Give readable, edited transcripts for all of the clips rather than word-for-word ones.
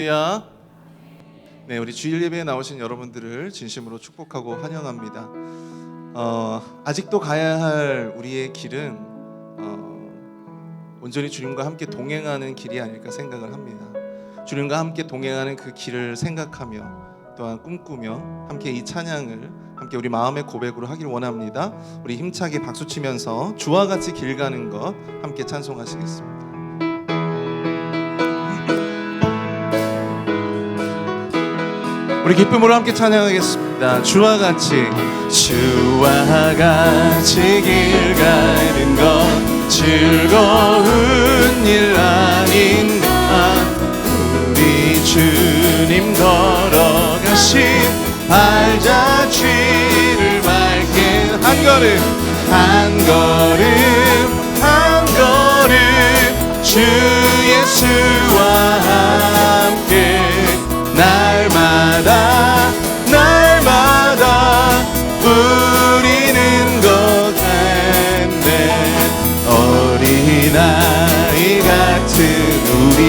할렐루야. 네, 우리 주일 예배에 나오신 여러분들을 진심으로 축복하고 환영합니다. 아직도 가야 할 우리의 길은 온전히 주님과 함께 동행하는 길이 아닐까 생각을 합니다. 주님과 함께 동행하는 그 길을 생각하며 또한 꿈꾸며 함께 이 찬양을 함께 우리 마음의 고백으로 하기를 원합니다. 우리 힘차게 박수치면서 주와 같이 길 가는 것 함께 찬송하시겠습니다. 우리 기쁨으로 함께 찬양하겠습니다. 주와 같이 길 가는 것 즐거운 일 아닌가. 우리 주님 걸어가신 발자취를 밟게 한 걸음 주 예수와 함께 날마다 우리는 걷겠네. 어린아이 같은 우리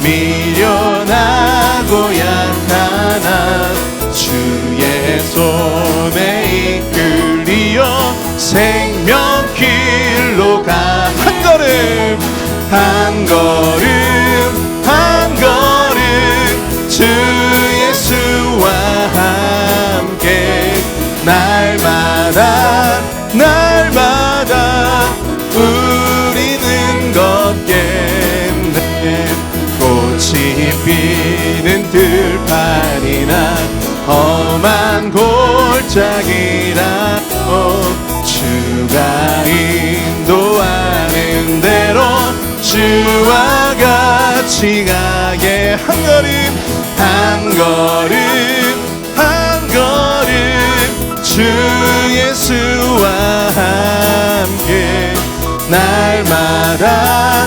미련하고 약한 주의 손에 이끌리어 생명길로 가. 한 걸음 주 예수와 함께 날마다 우리는 걷겠네. 꽃이 피는 들판이나 험한 골짜기라도 주가 인도하는 대로 주와 같이 가게. 한 걸음 주 예수와 함께 날마다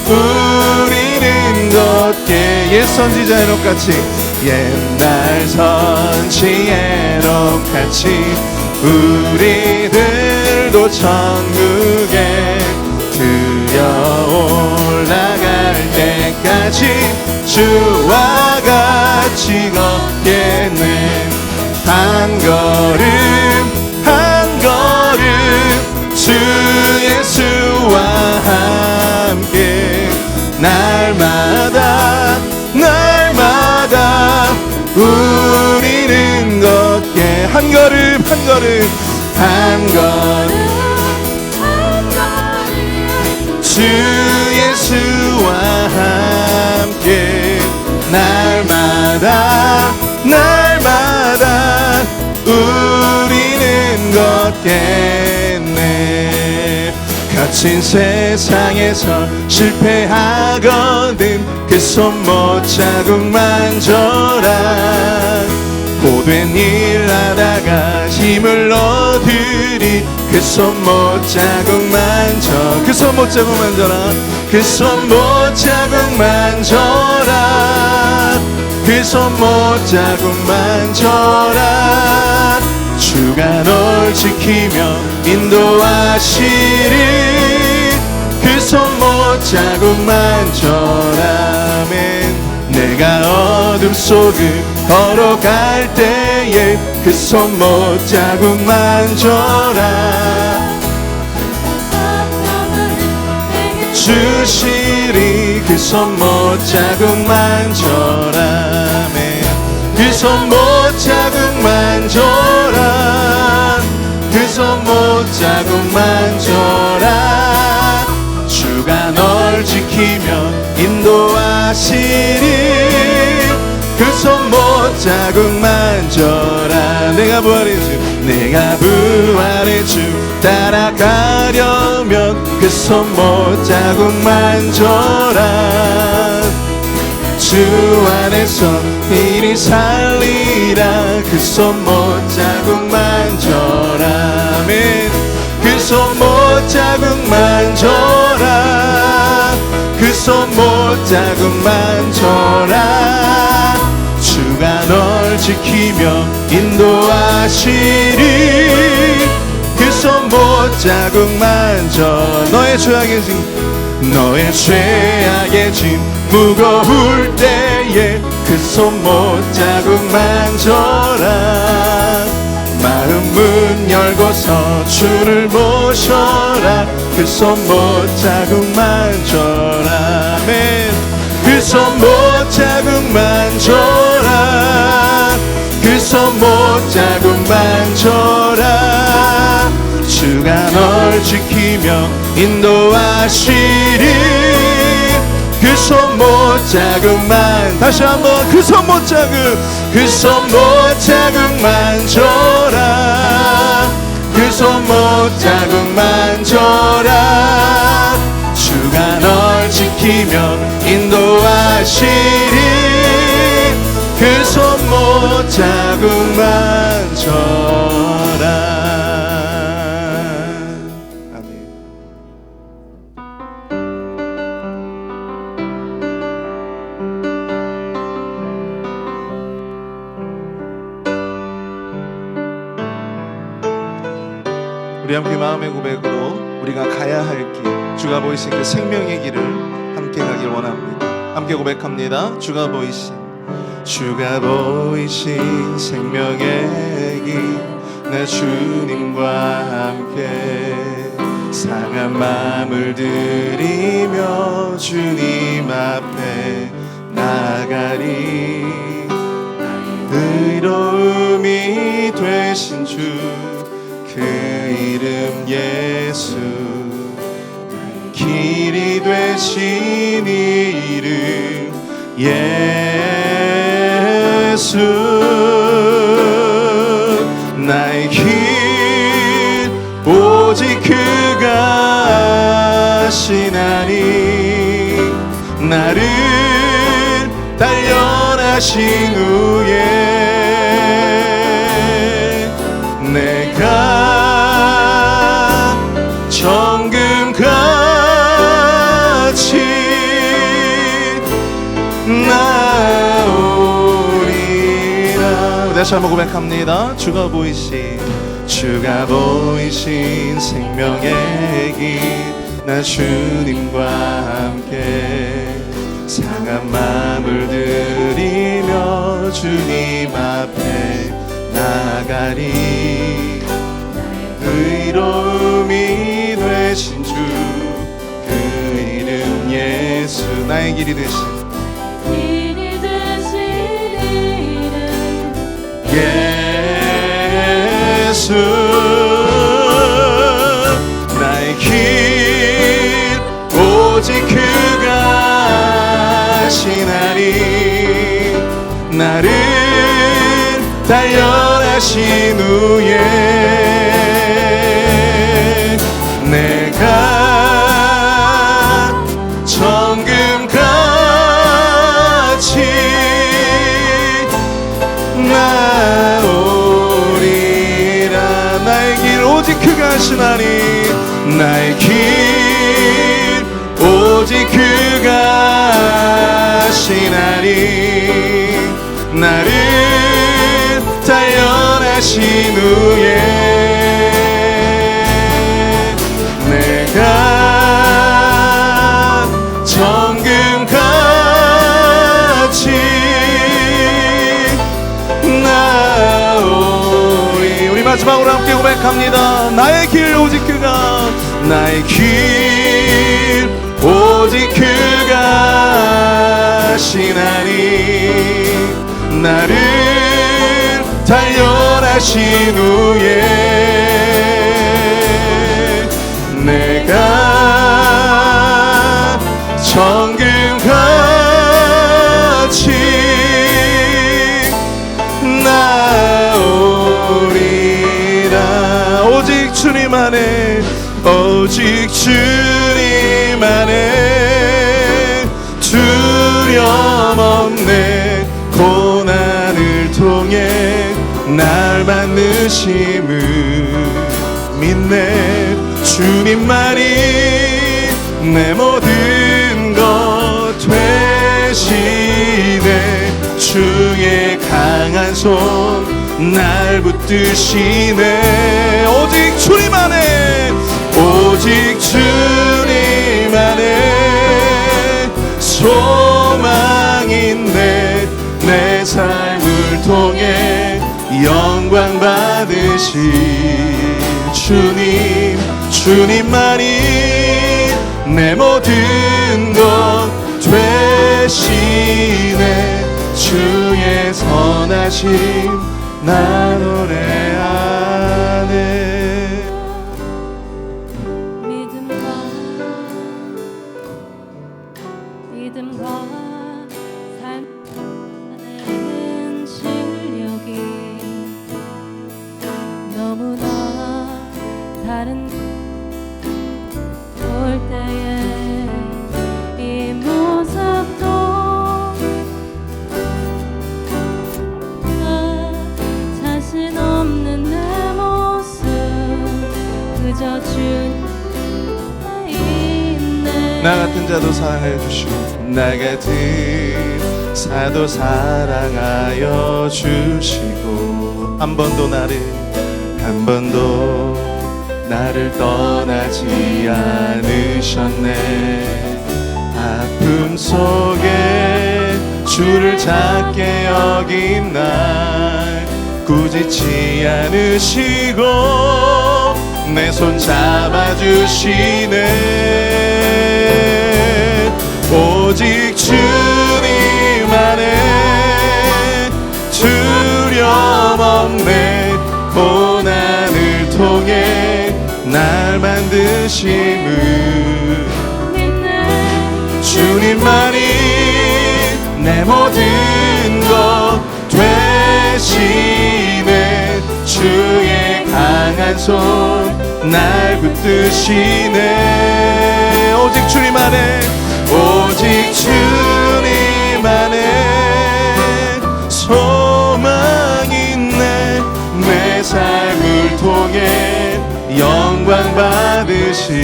우리는 걷게. 옛 선지자 에녹같이 옛날 선지 에녹같이 우리들도 천국에 들여 올라갈 때까지 주와 같이 걷겠네. 한 걸음 주 예수와 함께 날마다 우리는 걷게. 한 걸음 주 예수와 함께 날마다 우리는 걷겠네. 거친 세상에서 실패하거든 그 손못 자국만 줘라. 고된 일 하다가 힘을 얻으리 그 손못 자국만 줘. 그 손못 자국만 줘라. 그 손못 자국만 줘라. 그 손못 자국만 줘라. 주가 널 지키며 인도하시리 그 손못 자국만 줘라면. 내가 어둠 속을 걸어갈 때에 그 손못 자국만 줘라. 주시리 그 손못 자국만 줘라면. 그 손못 자국만 줘라. 그 손못 자국만 줘라. 주가 널 지키며 인도하시리 그 손못 자국만 줘라. 내가 부활의 주 따라가려면 그 손못 자국만 줘라. 주 안에서 이리 살리라 그 손못 자국만 줘라면. 그 손못 자국만 줘라. 그 손못 자국만 줘라. 주가 널 지키며 인도하시리 그 손못 자국만 줘. 너의 죄악의 짐 무거울 때에 그 손못 자국 만져라. 마음 문 열고서 주를 모셔라. 그 손못 자국 만져라. 아멘. 그 손못 자국 만져라. 그 손못 자국 만져라. 주가 널 지키며 인도하시리. 그 손못 자국만 다시 한번 그 손못 자국 그 손못 자국 만져라. 그 손못 자국 만져라. 주가 널 지키며 인도하시리. 그 손못 자국 만져라. 우리 함께 마음의 고백으로 우리가 가야 할 길, 주가 보이신 그 생명의 길을 함께 가길 원합니다. 함께 고백합니다. 주가 보이신 생명의 길, 내 주님과 함께 상한 마음을 들이며 주님 앞에 나가리. 의로움이 되신 주 그 이름 예수, 길이 되신 이름 예수. 나의 길 오직 그가 하시나니. 나를 단련하신 후에 내가 정금같이 나오리라. 다시 한번 고백합니다. 주가 보이신 생명의 길, 나 주님과 함께 상한 마음을 들이며 주님 앞에 나가리. 의로움이 되신 주 그 이름 예수, 나의 길이 되신 이름 예수. 나의 길 오직 그가 하시나니. 나를 단련하신 후에 내가 정금같이 나오리라. 나의 길 오직 그가 하시나니. 나의 길 오직 그가 하시나니. 나를 단련하신 후에 내가 정금같이 나오리. 우리 마지막으로 함께 고백합니다. 나의 길 오직 그가, 나의 길 오직 그가 하시나니. 나를 단련하신 후에 내가 정금같이 나오리라. 오직 주님 안에, 오직 주님 안에 두려움 없네. 고난을 통해 날 만드심을 믿네. 주님만이 내 모든 것 되시네. 주의 강한 손 날 붙드시네. 오직 주님 안에, 오직 주님 안에 영광 받으신 주님, 주님만이 내 모든 것 되시네. 주의 선하심 나 노래하네. 믿음과 삶의 실력이 너무나 다른 볼 때에 이 모습도 자신 없는 내 모습 그저 주님에 있네. 나 같은 자도 사랑하여 주시고 나 같은 사도 사랑하여 주시고 한 번도 나를 떠나지 않으셨네. 아픔 속에 주를 찾게 여긴 날 꾸짖지 않으시고 내 손 잡아주시네. 오직 주님 안에 두려움 없네. 고난을 통해 날 만드심을 믿네. 주님만이 내 모든 것 되시네. 주의 강한 손 날 붙드시네. 오직 주님 안에, 오직 주님 안에 소망이 있네. 내 삶을 통해 영광 받으실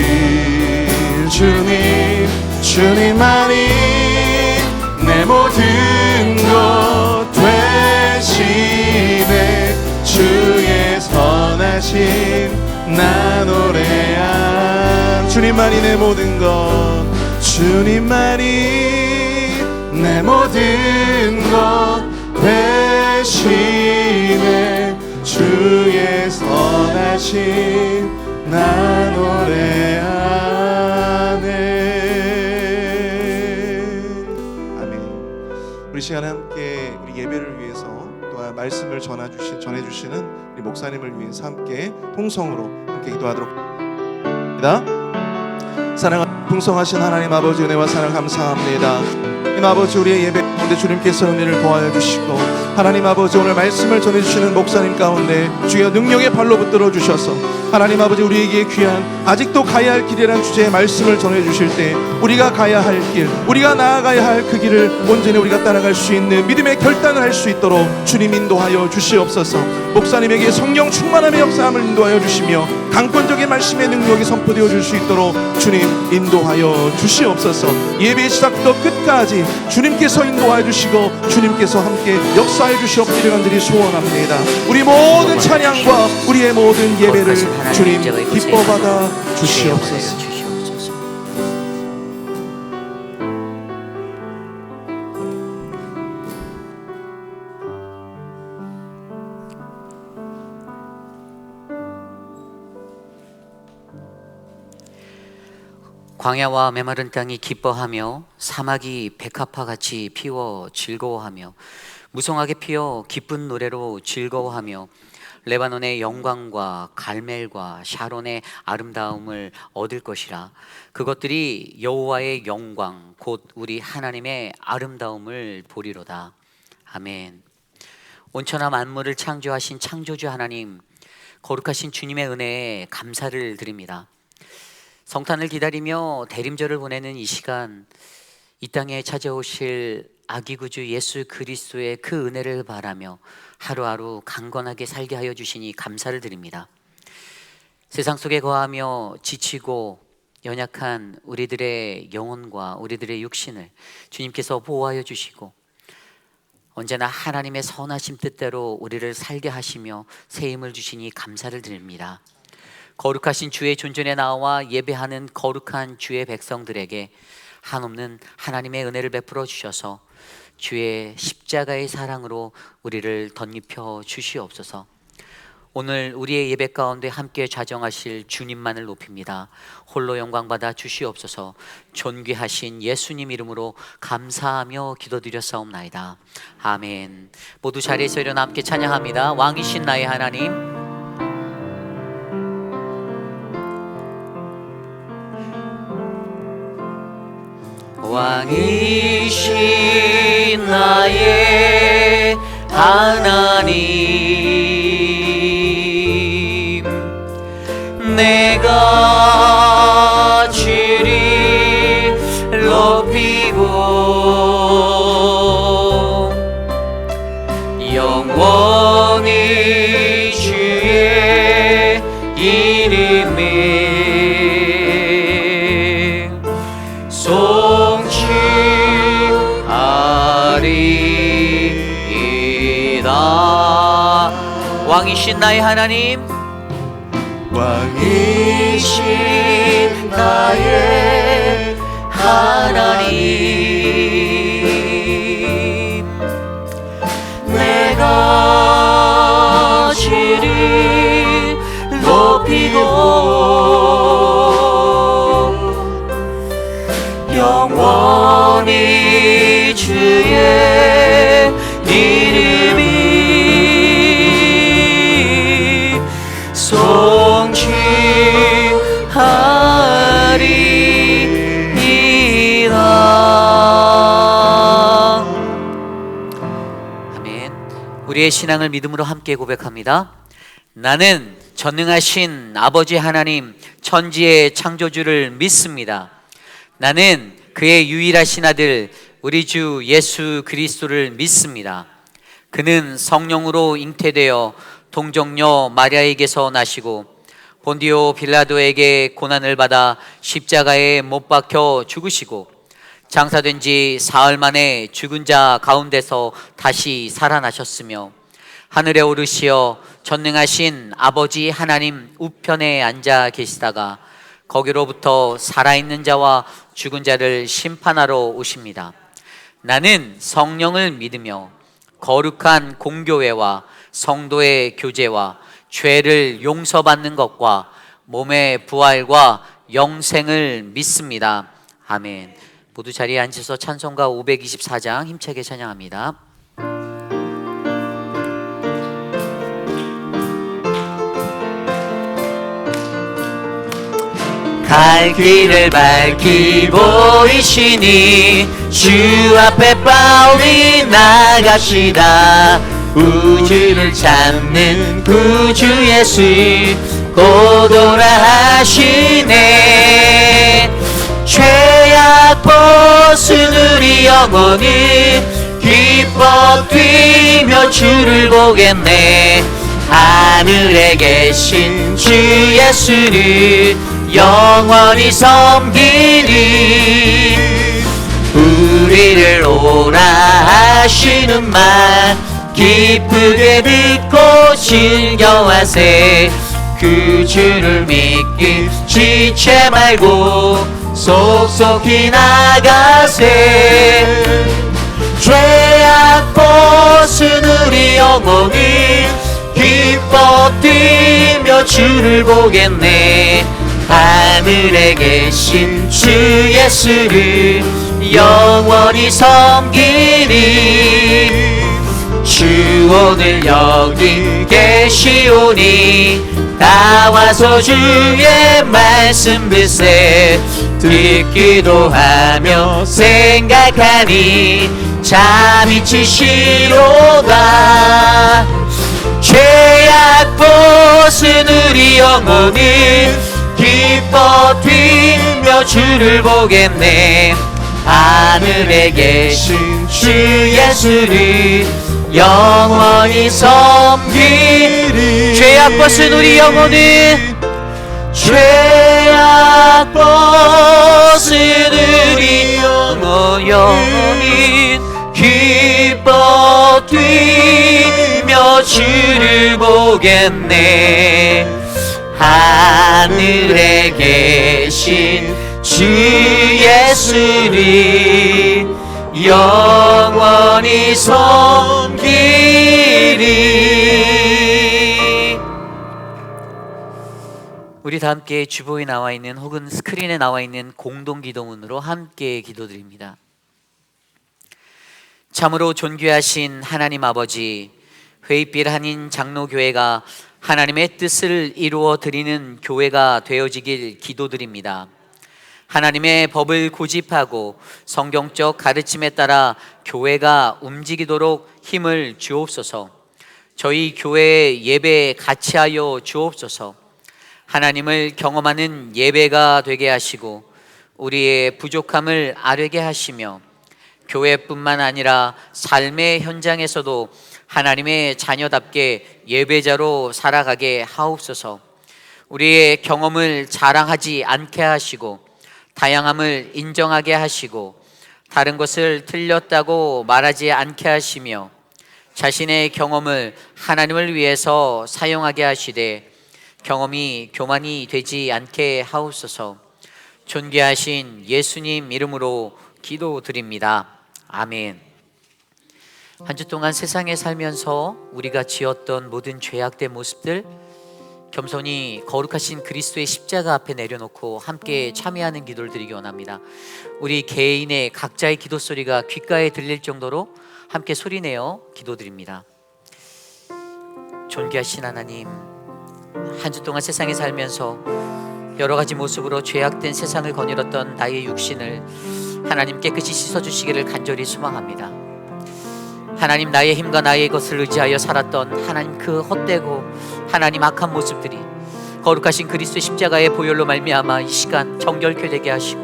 주님, 주님만이 내 모든 것 되시네. 주의 선하심 나 노래한 주님만이 내 모든 것, 주님만이 내 모든 것 되시네. 주의 선하심 나 노래하네. 아멘. 우리 시간에 함께 우리 예배를 위해서 또한 말씀을 전해주시는 우리 목사님을 위해서 함께 통성으로 함께 기도하도록 합니다. 사랑하는 풍성하신 하나님 아버지, 은혜와 사랑 감사합니다. 하나님 아버지, 우리의 예배 가운데 주님께서 은혜를 더하여 주시고, 하나님 아버지 오늘 말씀을 전해주시는 목사님 가운데 주여 능력의 발로 붙들어 주셔서 하나님 아버지 우리에게 귀한 아직도 가야 할 길이라는 주제의 말씀을 전해주실 때 우리가 가야 할 길, 우리가 나아가야 할 그 길을 온전히 우리가 따라갈 수 있는 믿음의 결단을 할 수 있도록 주님 인도하여 주시옵소서. 목사님에게 성령 충만함의 역사함을 인도하여 주시며 강권적인 말씀의 능력이 선포되어 줄 수 있도록 주님 인도하여 주시옵소서. 예배의 시작부터 끝까지 주님께서 인도하여 주시고 주님께서 함께 역사해 주시옵기를 간절히 소원합니다. 우리 모든 찬양과 우리의 모든 예배를 주님 기뻐 받아 주시옵소서. 광야와 메마른 땅이 기뻐하며 사막이 백합화같이 피워 즐거워하며 무성하게 피어 기쁜 노래로 즐거워하며 레바논의 영광과 갈멜과 샤론의 아름다움을 얻을 것이라. 그것들이 여호와의 영광 곧 우리 하나님의 아름다움을 보리로다. 아멘. 온천하 만물을 창조하신 창조주 하나님, 거룩하신 주님의 은혜에 감사를 드립니다. 성탄을 기다리며 대림절을 보내는 이 시간, 이 땅에 찾아오실 아기구주 예수 그리스도의 그 은혜를 바라며 하루하루 강건하게 살게 하여 주시니 감사를 드립니다. 세상 속에 거하며 지치고 연약한 우리들의 영혼과 우리들의 육신을 주님께서 보호하여 주시고 언제나 하나님의 선하신 뜻대로 우리를 살게 하시며 새 힘을 주시니 감사를 드립니다. 거룩하신 주의 존전에 나와 예배하는 거룩한 주의 백성들에게 한없는 하나님의 은혜를 베풀어 주셔서 주의 십자가의 사랑으로 우리를 덧입혀 주시옵소서. 오늘 우리의 예배 가운데 함께 좌정하실 주님만을 높입니다. 홀로 영광 받아 주시옵소서. 존귀하신 예수님 이름으로 감사하며 기도드렸사옵나이다. 아멘. 모두 자리에서 일어나 함께 찬양합니다. 왕이신 나의 하나님, 왕이신 나의 하나님, 내가 주를 높이고 영원히 주의 이름에 송축하리이다. 왕이신 나의 하나님, 왕이신 나의 하나님, 내가 주를 높이고 영원히 주의 이름이 송축하리이다. 아멘. 우리의 신앙을 믿음으로 함께 고백합니다. 나는 전능하신 아버지 하나님, 천지의 창조주를 믿습니다. 나는 그의 유일하신 아들 우리 주 예수 그리스도를 믿습니다. 그는 성령으로 잉태되어 동정녀 마리아에게서 나시고 본디오 빌라도에게 고난을 받아 십자가에 못 박혀 죽으시고 장사된 지 사흘 만에 죽은 자 가운데서 다시 살아나셨으며 하늘에 오르시어 전능하신 아버지 하나님 우편에 앉아 계시다가 거기로부터 살아있는 자와 죽은 자를 심판하러 오십니다. 나는 성령을 믿으며 거룩한 공교회와 성도의 교제와 죄를 용서받는 것과 몸의 부활과 영생을 믿습니다. 아멘. 모두 자리에 앉으셔서 찬송가 524장 힘차게 찬양합니다. 갈 길을 밝히 보이시니 주 앞에 빨리 나갑시다. 우주를 찾는 구주 예수 곧 오라 하시네. 죄악 벗은 우리 영혼이 기뻐 뛰며 주를 보겠네. 하늘에 계신 주 예수를 영원히 섬기리. 우리를 오라 하시는 말 기쁘게 듣고 즐겨하세. 그 주를 믿기 지체 말고 속속히 나가세. 죄악 벗은 우리 영혼이 기뻐 뛰며 주를 보겠네. 하늘에 계신 주 예수를 영원히 섬기리. 주 오늘 여기 계시오니 다 와서 주의 말씀 듣세. 듣기도 하며 생각하니 잠이 치시로다. 죄악 벗은 우리 영혼이 기뻐 뛰며 주를 보겠네. 하늘에 계신 주 예수를 영원히 섬기리. 죄악 벗은 우리 영혼이 죄악 벗은 우리 영혼이 기뻐 뛰며 주를 보겠네. 하늘에 계신 주 예수를 영원히 섬기리. 우리 다 함께 주보에 나와 있는 혹은 스크린에 나와 있는 공동 기도문으로 함께 기도드립니다. 참으로 존귀하신 하나님 아버지, 회의빛 한인 장로교회가 하나님의 뜻을 이루어 드리는 교회가 되어지길 기도드립니다. 하나님의 법을 고집하고 성경적 가르침에 따라 교회가 움직이도록 힘을 주옵소서. 저희 교회의 예배에 같이 하여 주옵소서. 하나님을 경험하는 예배가 되게 하시고 우리의 부족함을 아뢰게 하시며 교회뿐만 아니라 삶의 현장에서도 하나님의 자녀답게 예배자로 살아가게 하옵소서. 우리의 경험을 자랑하지 않게 하시고 다양함을 인정하게 하시고 다른 것을 틀렸다고 말하지 않게 하시며 자신의 경험을 하나님을 위해서 사용하게 하시되 경험이 교만이 되지 않게 하옵소서. 존귀하신 예수님 이름으로 기도드립니다. 아멘. 한 주 동안 세상에 살면서 우리가 지었던 모든 죄악된 모습들 겸손히 거룩하신 그리스도의 십자가 앞에 내려놓고 함께 참여하는 기도를 드리기 원합니다. 우리 개인의 각자의 기도 소리가 귓가에 들릴 정도로 함께 소리내어 기도드립니다. 존귀하신 하나님, 한 주 동안 세상에 살면서 여러 가지 모습으로 죄악된 세상을 거닐었던 나의 육신을 하나님 깨끗이 씻어주시기를 간절히 소망합니다. 하나님, 나의 힘과 나의 것을 의지하여 살았던 하나님 그 헛되고 하나님 악한 모습들이 거룩하신 그리스도의 십자가의 보혈로 말미암아 이 시간 정결케 되게 하시고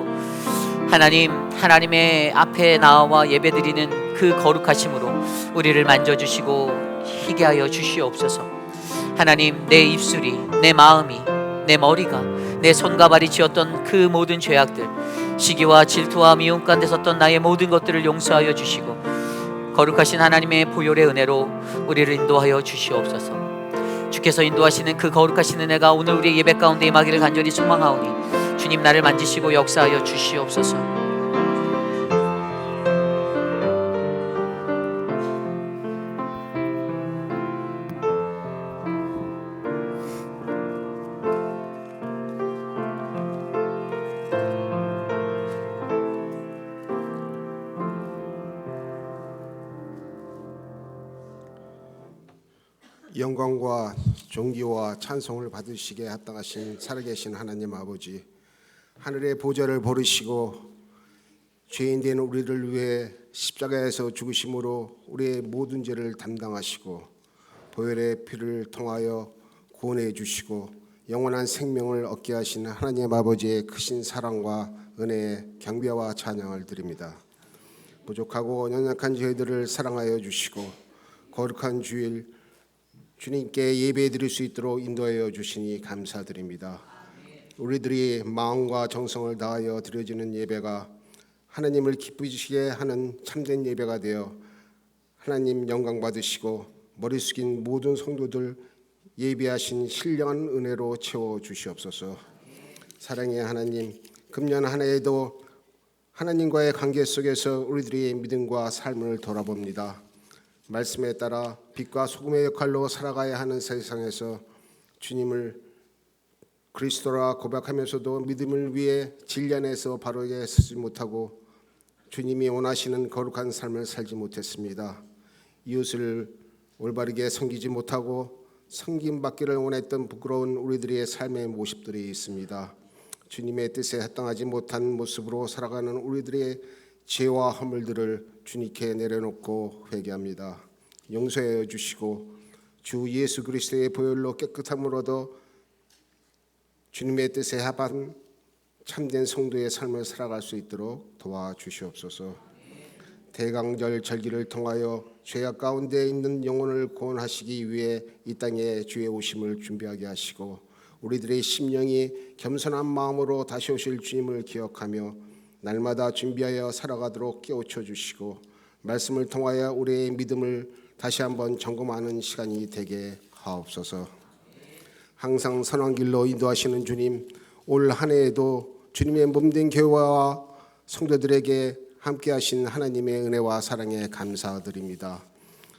하나님, 하나님의 앞에 나와 예배드리는 그 거룩하심으로 우리를 만져주시고 희게 하여 주시옵소서. 하나님, 내 입술이, 내 마음이, 내 머리가, 내 손과 발이 지었던 그 모든 죄악들, 시기와 질투와 미움 가운데 섰던 나의 모든 것들을 용서하여 주시고 거룩하신 하나님의 보혈의 은혜로 우리를 인도하여 주시옵소서. 주께서 인도하시는 그 거룩하신 은혜가 오늘 우리의 예배 가운데 임하기를 간절히 소망하오니 주님, 나를 만지시고 역사하여 주시옵소서. 영광과 존귀와 찬송을 받으시기에 합당하신 살아계신 하나님 아버지, 하늘의 보좌를 버리시고 죄인된 우리를 위해 십자가에서 죽으심으로 우리의 모든 죄를 담당하시고 보혈의 피를 통하여 구원해 주시고 영원한 생명을 얻게 하신 하나님 아버지의 크신 사랑과 은혜에 경배와 찬양을 드립니다. 부족하고 연약한 저희들을 사랑하여 주시고 거룩한 주일 주님께 예배 드릴 수 있도록 인도하여 주시니 감사드립니다. 우리들이 마음과 정성을 다하여 드려지는 예배가 하나님을 기쁘시게 하는 참된 예배가 되어 하나님 영광 받으시고 머리 숙인 모든 성도들 예배하신 신령한 은혜로 채워 주시옵소서. 사랑의 하나님, 금년 한 해에도 하나님과의 관계 속에서 우리들의 믿음과 삶을 돌아봅니다. 말씀에 따라 빛과 소금의 역할로 살아가야 하는 세상에서 주님을 그리스도라 고백하면서도 믿음을 위해 진리 안에서 바르게 서지 못하고 주님이 원하시는 거룩한 삶을 살지 못했습니다. 이웃을 올바르게 섬기지 못하고 섬김받기를 원했던 부끄러운 우리들의 삶의 모습들이 있습니다. 주님의 뜻에 합당하지 못한 모습으로 살아가는 우리들의 죄와 허물들을 주님께 내려놓고 회개합니다. 용서해 주시고 주 예수 그리스도의 보혈로 깨끗함을 얻어 주님의 뜻에 합한 참된 성도의 삶을 살아갈 수 있도록 도와주시옵소서. 대강절 절기를 통하여 죄악 가운데 있는 영혼을 구원하시기 위해 이 땅에 주의 오심을 준비하게 하시고 우리들의 심령이 겸손한 마음으로 다시 오실 주님을 기억하며 날마다 준비하여 살아가도록 깨우쳐 주시고 말씀을 통하여 우리의 믿음을 다시 한번 점검하는 시간이 되게 하옵소서. 항상 선한 길로 인도하시는 주님, 올 한 해에도 주님의 몸된 교회와 성도들에게 함께하신 하나님의 은혜와 사랑에 감사드립니다.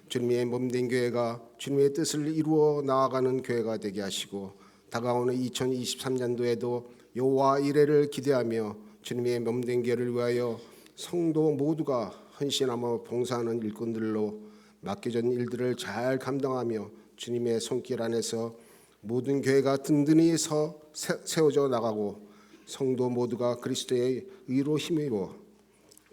주님의 몸된 교회가 주님의 뜻을 이루어 나아가는 교회가 되게 하시고 다가오는 2023년도에도 여호와 이레를 기대하며 주님의 몸된 교회를 위하여 성도 모두가 헌신하며 봉사하는 일꾼들로 맡겨진 일들을 잘 감당하며 주님의 손길 안에서 모든 교회가 든든히 세워져 나가고 성도 모두가 그리스도의 의로 힘입어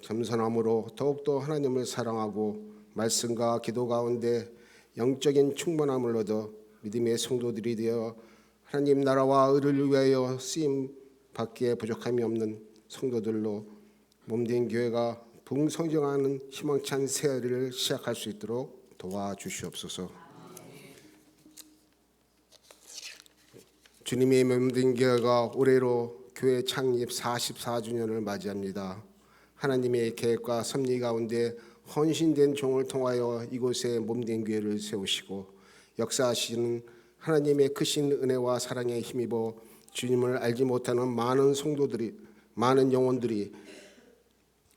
겸손함으로 더욱더 하나님을 사랑하고 말씀과 기도 가운데 영적인 충만함을 얻어 믿음의 성도들이 되어 하나님 나라와 의를 위하여 쓰임 받기에 부족함이 없는 성도들로 몸된 교회가 풍성장하는 희망찬 새해를 시작할 수 있도록 도와주시옵소서. 주님의 몸된 교회가 올해로 교회 창립 44주년을 맞이합니다. 하나님의 계획과 섭리 가운데 헌신된 종을 통하여 이곳에 몸된 교회를 세우시고 역사하시는 하나님의 크신 은혜와 사랑에 힘입어 주님을 알지 못하는 많은 성도들이, 많은 영혼들이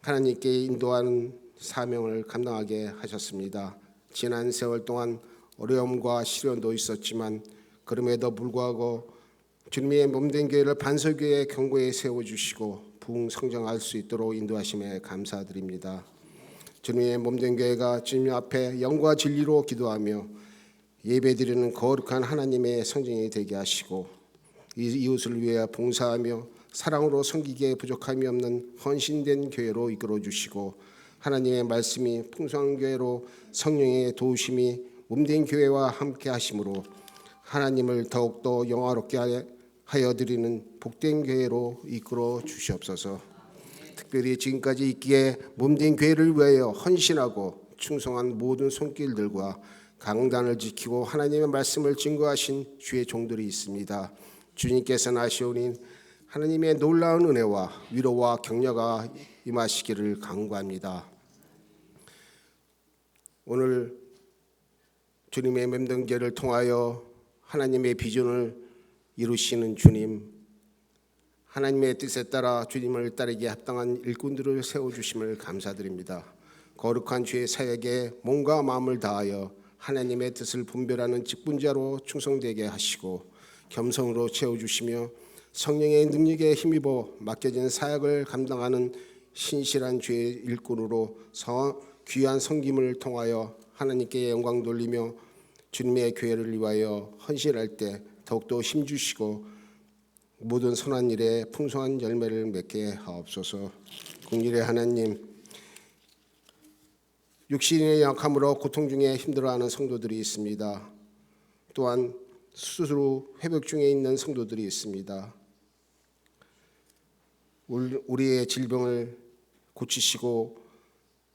하나님께 인도하는 사명을 감당하게 하셨습니다. 지난 세월 동안 어려움과 시련도 있었지만 그럼에도 불구하고 주님의 몸된 교회를 반석교회 경고에 세워주시고 부흥성장할 수 있도록 인도하심에 감사드립니다. 주님의 몸된 교회가 주님 앞에 영과 진리로 기도하며 예배드리는 거룩한 하나님의 성전이 되게 하시고 이웃을 위해 봉사하며 사랑으로 섬기기에 부족함이 없는 헌신된 교회로 이끌어 주시고 하나님의 말씀이 풍성한 교회로 성령의 도우심이 몸된 교회와 함께 하심으로 하나님을 더욱더 영화롭게 하여 드리는 복된 교회로 이끌어 주시옵소서. 특별히 지금까지 있기에 몸된 교회를 위하여 헌신하고 충성한 모든 손길들과 강단을 지키고 하나님의 말씀을 증거하신 주의 종들이 있습니다. 주님께서 나시오니 하나님의 놀라운 은혜와 위로와 격려가 임하시기를 간구합니다. 오늘 주님의 몸된 교회를 통하여 하나님의 비전을 이루시는 주님, 하나님의 뜻에 따라 주님을 따르기에 합당한 일꾼들을 세워주심을 감사드립니다. 거룩한 주의 사역에 몸과 마음을 다하여 하나님의 뜻을 분별하는 직분자로 충성되게 하시고 겸손으로 채워주시며 성령의 능력에 힘입어 맡겨진 사역을 감당하는 신실한 주의 일꾼으로 귀한 섬김을 통하여 하나님께 영광 돌리며 주님의 교회를 위하여 헌신할 때 더욱더 힘주시고 모든 선한 일에 풍성한 열매를 맺게 하옵소서. 긍휼의 하나님, 육신의 약함으로 고통 중에 힘들어하는 성도들이 있습니다. 또한 스스로 회복 중에 있는 성도들이 있습니다. 우리의 질병을 고치시고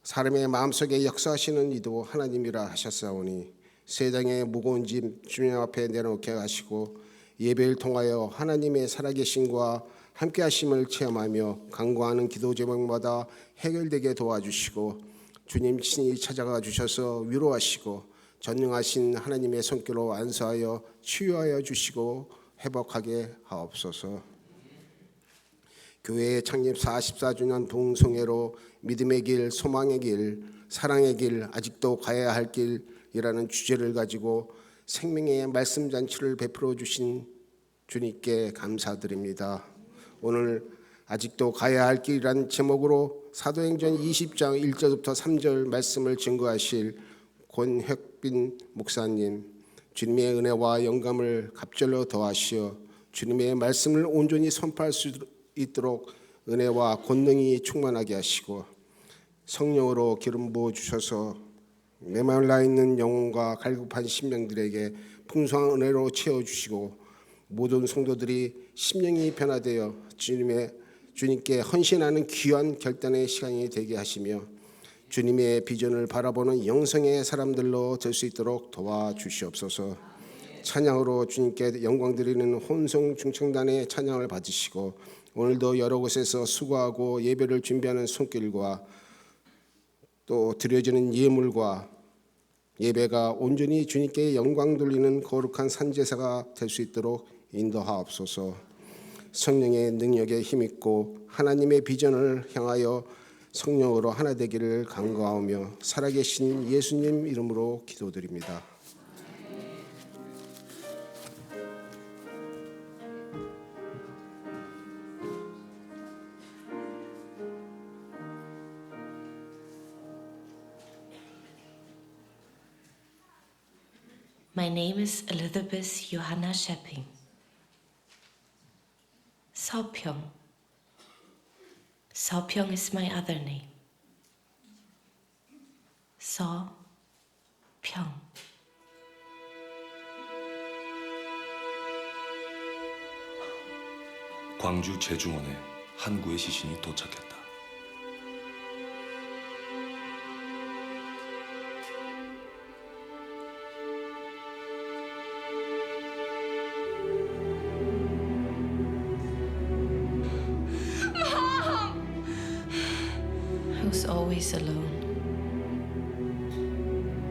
사람의 마음속에 역사하시는 이도 하나님이라 하셨사오니 세상의 무거운 짐 주님 앞에 내놓게 하시고 예배를 통하여 하나님의 살아계심과 함께하심을 체험하며 간구하는 기도 제목마다 해결되게 도와주시고 주님 친히 찾아가 주셔서 위로하시고 전능하신 하나님의 손길로 안수하여 치유하여 주시고 회복하게 하옵소서. 교회의 창립 44주년 부흥성회로 믿음의 길, 소망의 길, 사랑의 길, 아직도 가야 할 길이라는 주제를 가지고 생명의 말씀 잔치를 베풀어 주신 주님께 감사드립니다. 오늘 아직도 가야 할 길이라는 제목으로 사도행전 20장 1절부터 3절 말씀을 증거하실 권혁빈 목사님, 주님의 은혜와 영감을 갑절로 더하시어 주님의 말씀을 온전히 선포할 수 있도록 은혜와 권능이 충만하게 하시고 성령으로 기름 부어 주셔서 메말라 있는 영혼과 갈급한 심령들에게 풍성한 은혜로 채워주시고 모든 성도들이 심령이 변화되어 주님께 헌신하는 귀한 결단의 시간이 되게 하시며 주님의 비전을 바라보는 영성의 사람들로 될 수 있도록 도와주시옵소서. 찬양으로 주님께 영광 드리는 혼성 중창단의 찬양을 받으시고 오늘도 여러 곳에서 수고하고 예배를 준비하는 손길과 또 드려지는 예물과 예배가 온전히 주님께 영광 돌리는 거룩한 산제사가 될 수 있도록 인도하옵소서. 성령의 능력에 힘입고 하나님의 비전을 향하여 성령으로 하나 되기를 간구하며 살아계신 예수님 이름으로 기도드립니다. My name is Elizabeth Johanna Schepping. Sopyeong. Sopyeong is my other name. Sopyeong. 광주 제중원에 한구의 시신이 도착했다. I was always alone.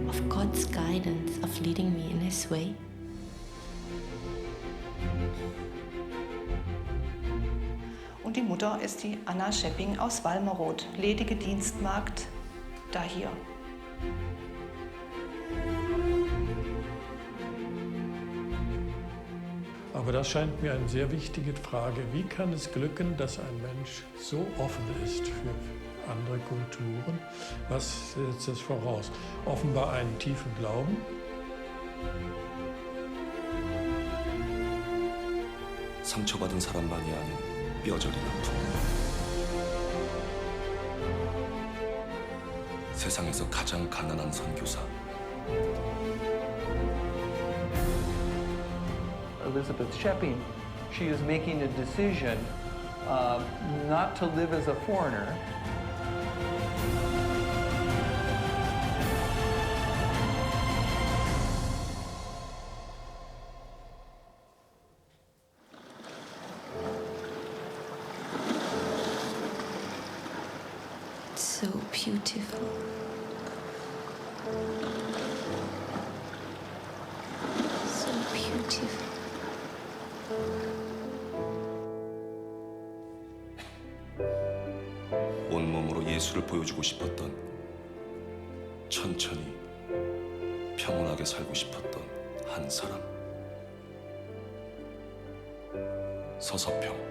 Of God's guidance, of leading me in His way. Und die Mutter ist die Anna Schepping aus Walmeroth, ledige Dienstmagd, da hier. Aber das scheint mir eine sehr wichtige Frage. Wie kann es glücken, dass ein Mensch so offen ist für andere Kulturen? Was setzt das voraus? Offenbar einen tiefen Glauben. 상처받은 사람만이 아는 뼈저린 아픔. 세상에서 가장 가난한 선교사. Elizabeth Schepping, she is making a decision not to live as a foreigner. So beautiful. So beautiful. 온몸으로 예수를 보여주고 싶었던, 천천히 평온하게 살고 싶었던 한 사람. 서서평.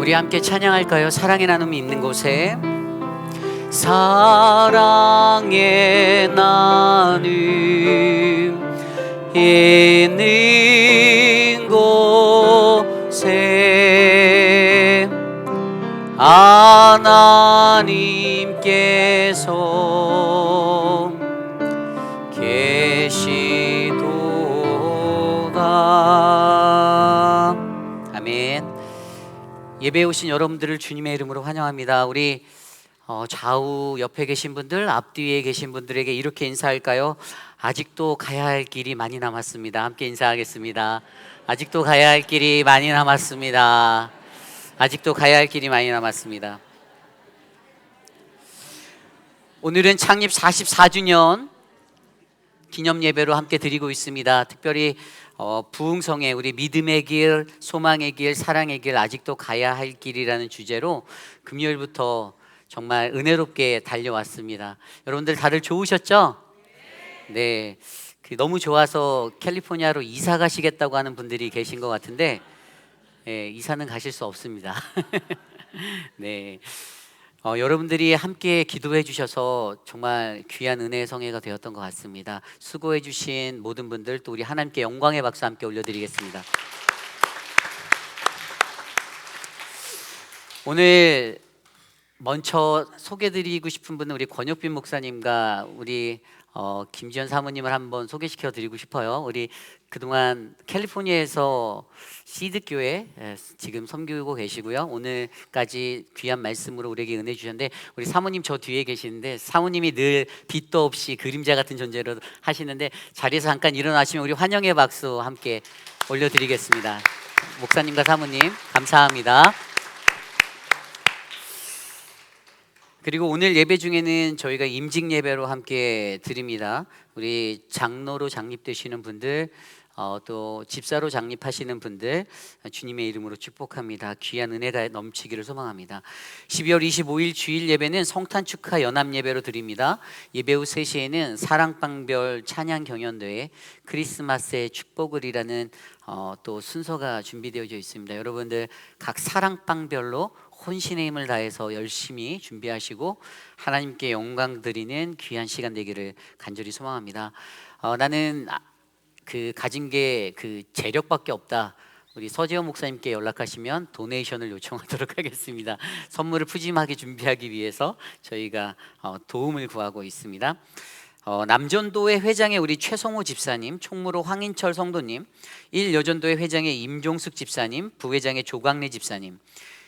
우리 함께 찬양할까요? 사랑의 나눔이 있는 곳에. 사랑의 나눔 있는 곳에 하나님께서 계시도다. 아멘. 예배에 오신 여러분들을 주님의 이름으로 환영합니다. 우리 좌우 옆에 계신 분들, 앞뒤에 계신 분들에게 이렇게 인사할까요? 아직도 가야 할 길이 많이 남았습니다. 함께 인사하겠습니다. 아직도 가야 할 길이 많이 남았습니다. 아직도 가야 할 길이 많이 남았습니다. 오늘은 창립 44주년 기념 예배로 함께 드리고 있습니다. 특별히 부흥성에 우리 믿음의 길, 소망의 길, 사랑의 길, 아직도 가야 할 길이라는 주제로 금요일부터 정말 은혜롭게 달려왔습니다. 여러분들 다들 좋으셨죠? 네, 너무 좋아서 캘리포니아로 이사 가시겠다고 하는 분들이 계신 것 같은데 이사는 가실 수 없습니다. 네, 여러분들이 함께 기도해 주셔서 정말 귀한 은혜의 성회가 되었던 것 같습니다. 수고해 주신 모든 분들, 또 우리 하나님께 영광의 박수 함께 올려드리겠습니다. 오늘 먼저 소개드리고 싶은 분은 우리 권혁빈 목사님과 우리 김지현 사모님을 한번 소개시켜 드리고 싶어요. 우리 그동안 캘리포니아에서 시드교회 지금 섬기고 계시고요. 오늘까지 귀한 말씀으로 우리에게 은혜 주셨는데, 우리 사모님 저 뒤에 계시는데, 사모님이 늘 빛도 없이 그림자 같은 존재로 하시는데, 자리에서 잠깐 일어나시면 우리 환영의 박수 함께 올려드리겠습니다. 목사님과 사모님 감사합니다. 그리고 오늘 예배 중에는 저희가 임직 예배로 함께 드립니다. 우리 장로로 장립되시는 분들, 또 집사로 장립하시는 분들 주님의 이름으로 축복합니다. 귀한 은혜가 넘치기를 소망합니다. 12월 25일 주일 예배는 성탄 축하 연합 예배로 드립니다. 예배 후 3시에는 사랑방별 찬양 경연대회 크리스마스의 축복을이라는 또 순서가 준비되어 있습니다. 여러분들 각 사랑방별로 혼신의 힘을 다해서 열심히 준비하시고 하나님께 영광 드리는 귀한 시간 되기를 간절히 소망합니다. 나는 가진 게 재력밖에 없다. 우리 서재원 목사님께 연락하시면 도네이션을 요청하도록 하겠습니다. 선물을 푸짐하게 준비하기 위해서 저희가 도움을 구하고 있습니다. 남전도회 회장의 우리 최성호 집사님, 총무로 황인철 성도님, 1여전도회 회장의 임종숙 집사님, 부회장의 조광래 집사님,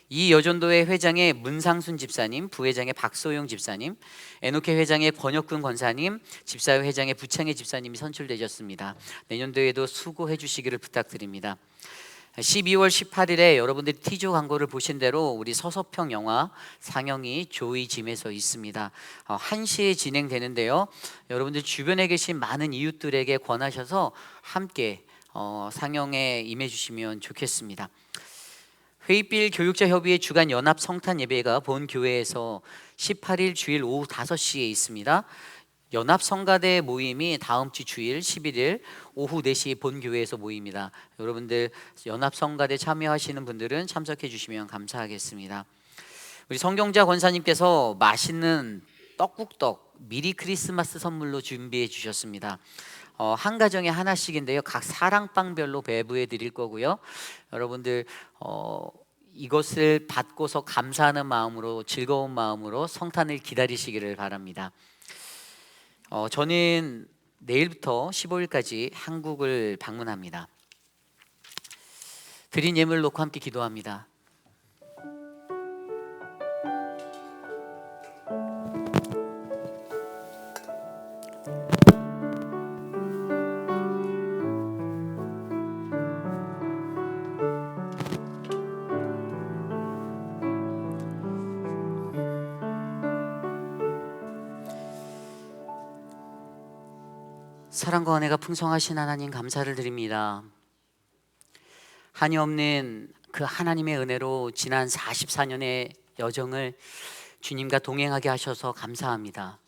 이 여전도회 회장의 문상순 집사님, 부회장의 박소영 집사님, 에녹회 회장의 권혁근 권사님, 집사회 회장의 부창희 집사님이 선출되셨습니다. 내년도에도 수고해 주시기를 부탁드립니다. 12월 18일에 여러분들이 티조 광고를 보신 대로 우리 서서평 영화 상영이 조이짐에서 있습니다. 1시에 진행되는데요. 여러분들 주변에 계신 많은 이웃들에게 권하셔서 함께 상영에 임해 주시면 좋겠습니다. 회의빌 교육자협의회 주간 연합 성탄 예배가 본 교회에서 18일 주일 오후 5시에 있습니다. 연합 성가대 모임이 다음 주 주일 11일 오후 4시 본 교회에서 모입니다. 여러분들 연합 성가대 참여하시는 분들은 참석해 주시면 감사하겠습니다. 우리 성경자 권사님께서 맛있는 떡국떡 미리 크리스마스 선물로 준비해 주셨습니다. 한 가정에 하나씩인데요. 각 사랑방별로 배부해 드릴 거고요. 여러분들 이것을 받고서 감사하는 마음으로, 즐거운 마음으로 성탄을 기다리시기를 바랍니다. 저는 내일부터 15일까지 한국을 방문합니다. 드린 예물 놓고 함께 기도합니다. 사랑과 은혜가 풍성하신 하나님 감사를 드립니다. 한이 없는 그 하나님의 은혜로 지난 44년의 여정을 주님과 동행하게 하셔서 감사합니다.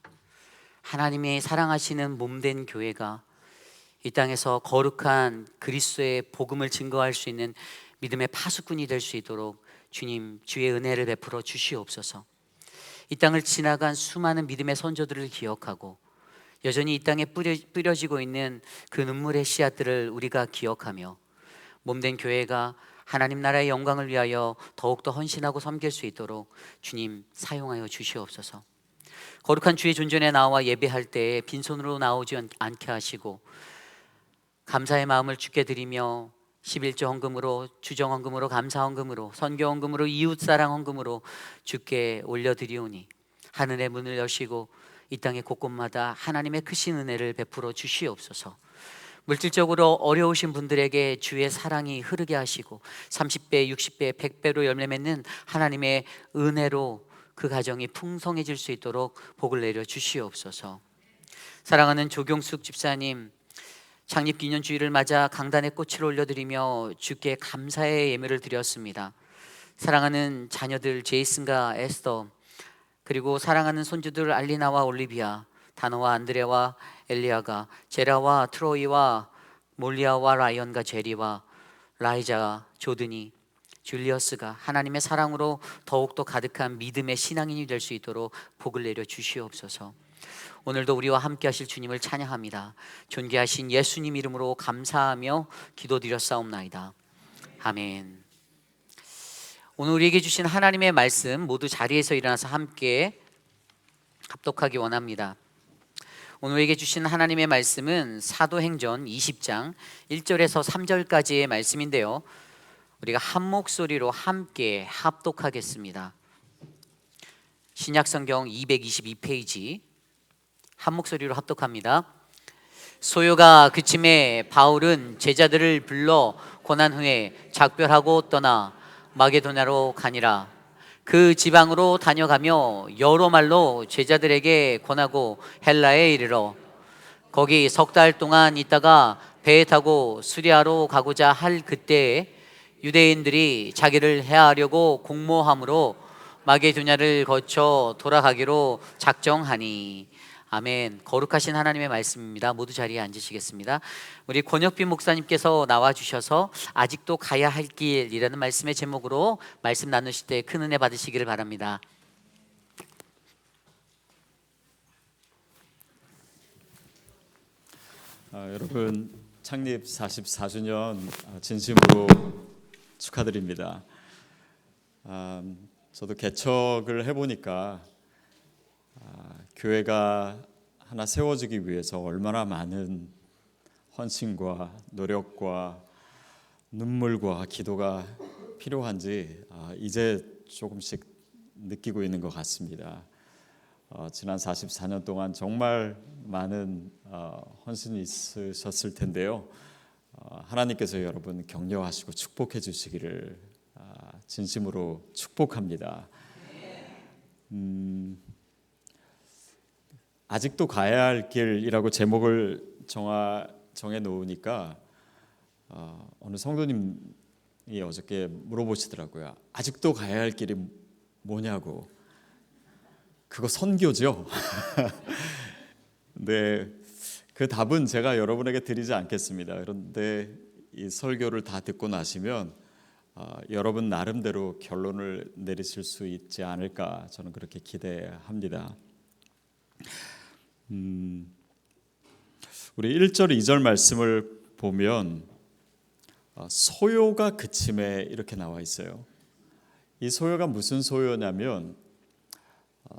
하나님이 사랑하시는 몸된 교회가 이 땅에서 거룩한 그리스도의 복음을 증거할 수 있는 믿음의 파수꾼이 될 수 있도록 주님, 주의 은혜를 베풀어 주시옵소서. 이 땅을 지나간 수많은 믿음의 선조들을 기억하고 여전히 이 땅에 뿌려지고 있는 그 눈물의 씨앗들을 우리가 기억하며 몸된 교회가 하나님 나라의 영광을 위하여 더욱더 헌신하고 섬길 수 있도록 주님 사용하여 주시옵소서. 거룩한 주의 존전에 나와 예배할 때에 빈손으로 나오지 않게 하시고 감사의 마음을 주께 드리며 11조 헌금으로, 주정 헌금으로, 감사 헌금으로, 선교 헌금으로, 이웃 사랑 헌금으로 주께 올려드리오니 하늘의 문을 여시고 이 땅의 곳곳마다 하나님의 크신 은혜를 베풀어 주시옵소서. 물질적으로 어려우신 분들에게 주의 사랑이 흐르게 하시고 30배, 60배, 100배로 열매 맺는 하나님의 은혜로 그 가정이 풍성해질 수 있도록 복을 내려 주시옵소서. 사랑하는 조경숙 집사님, 창립 기념주일을 맞아 강단에 꽃을 올려드리며 주께 감사의 예물을 드렸습니다. 사랑하는 자녀들 제이슨과 에스더, 그리고 사랑하는 손주들 알리나와 올리비아, 다노와 안드레와 엘리아가, 제라와 트로이와 몰리아와 라이언과 제리와 라이자와 조드니, 줄리어스가 하나님의 사랑으로 더욱더 가득한 믿음의 신앙인이 될 수 있도록 복을 내려 주시옵소서. 오늘도 우리와 함께 하실 주님을 찬양합니다. 존귀하신 예수님 이름으로 감사하며 기도드렸사옵나이다. 아멘. 오늘 우리에게 주신 하나님의 말씀 모두 자리에서 일어나서 함께 합독하기 원합니다. 오늘 우리에게 주신 하나님의 말씀은 사도행전 20장 1절에서 3절까지의 말씀인데요, 우리가 한 목소리로 함께 합독하겠습니다. 신약성경 222페이지 한 목소리로 합독합니다. 소요가 그침에 바울은 제자들을 불러 고난 후에 작별하고 떠나 마게도냐로 가니라. 그 지방으로 다녀가며 여러 말로 제자들에게 권하고 헬라에 이르러 거기 석 달 동안 있다가 배에 타고 수리아로 가고자 할 그때에 유대인들이 자기를 해하려고 공모함으로 마게도냐를 거쳐 돌아가기로 작정하니. 아멘. 거룩하신 하나님의 말씀입니다. 모두 자리에 앉으시겠습니다. 우리 권혁빈 목사님께서 나와주셔서 아직도 가야 할 길이라는 말씀의 제목으로 말씀 나누실 때 큰 은혜 받으시기를 바랍니다. 여러분 창립 44주년 진심으로 축하드립니다. 저도 개척을 해보니까 교회가 하나 세워지기 위해서 얼마나 많은 헌신과 노력과 눈물과 기도가 필요한지 이제 조금씩 느끼고 있는 것 같습니다. 지난 44년 동안 정말 많은 헌신이 있으셨을 텐데요. 하나님께서 여러분 격려하시고 축복해 주시기를 진심으로 축복합니다. 아직도 가야 할 길이라고 제목을 정해 놓으니까 어느 성도님이 어저께 물어보시더라고요. 아직도 가야 할 길이 뭐냐고. 그거 선교죠. 네, 그 답은 제가 여러분에게 드리지 않겠습니다. 그런데 이 설교를 다 듣고 나시면 여러분 나름대로 결론을 내리실 수 있지 않을까 저는 그렇게 기대합니다. 우리 1절 2절 말씀을 보면 소요가 그침에 이렇게 나와 있어요. 이 소요가 무슨 소요냐면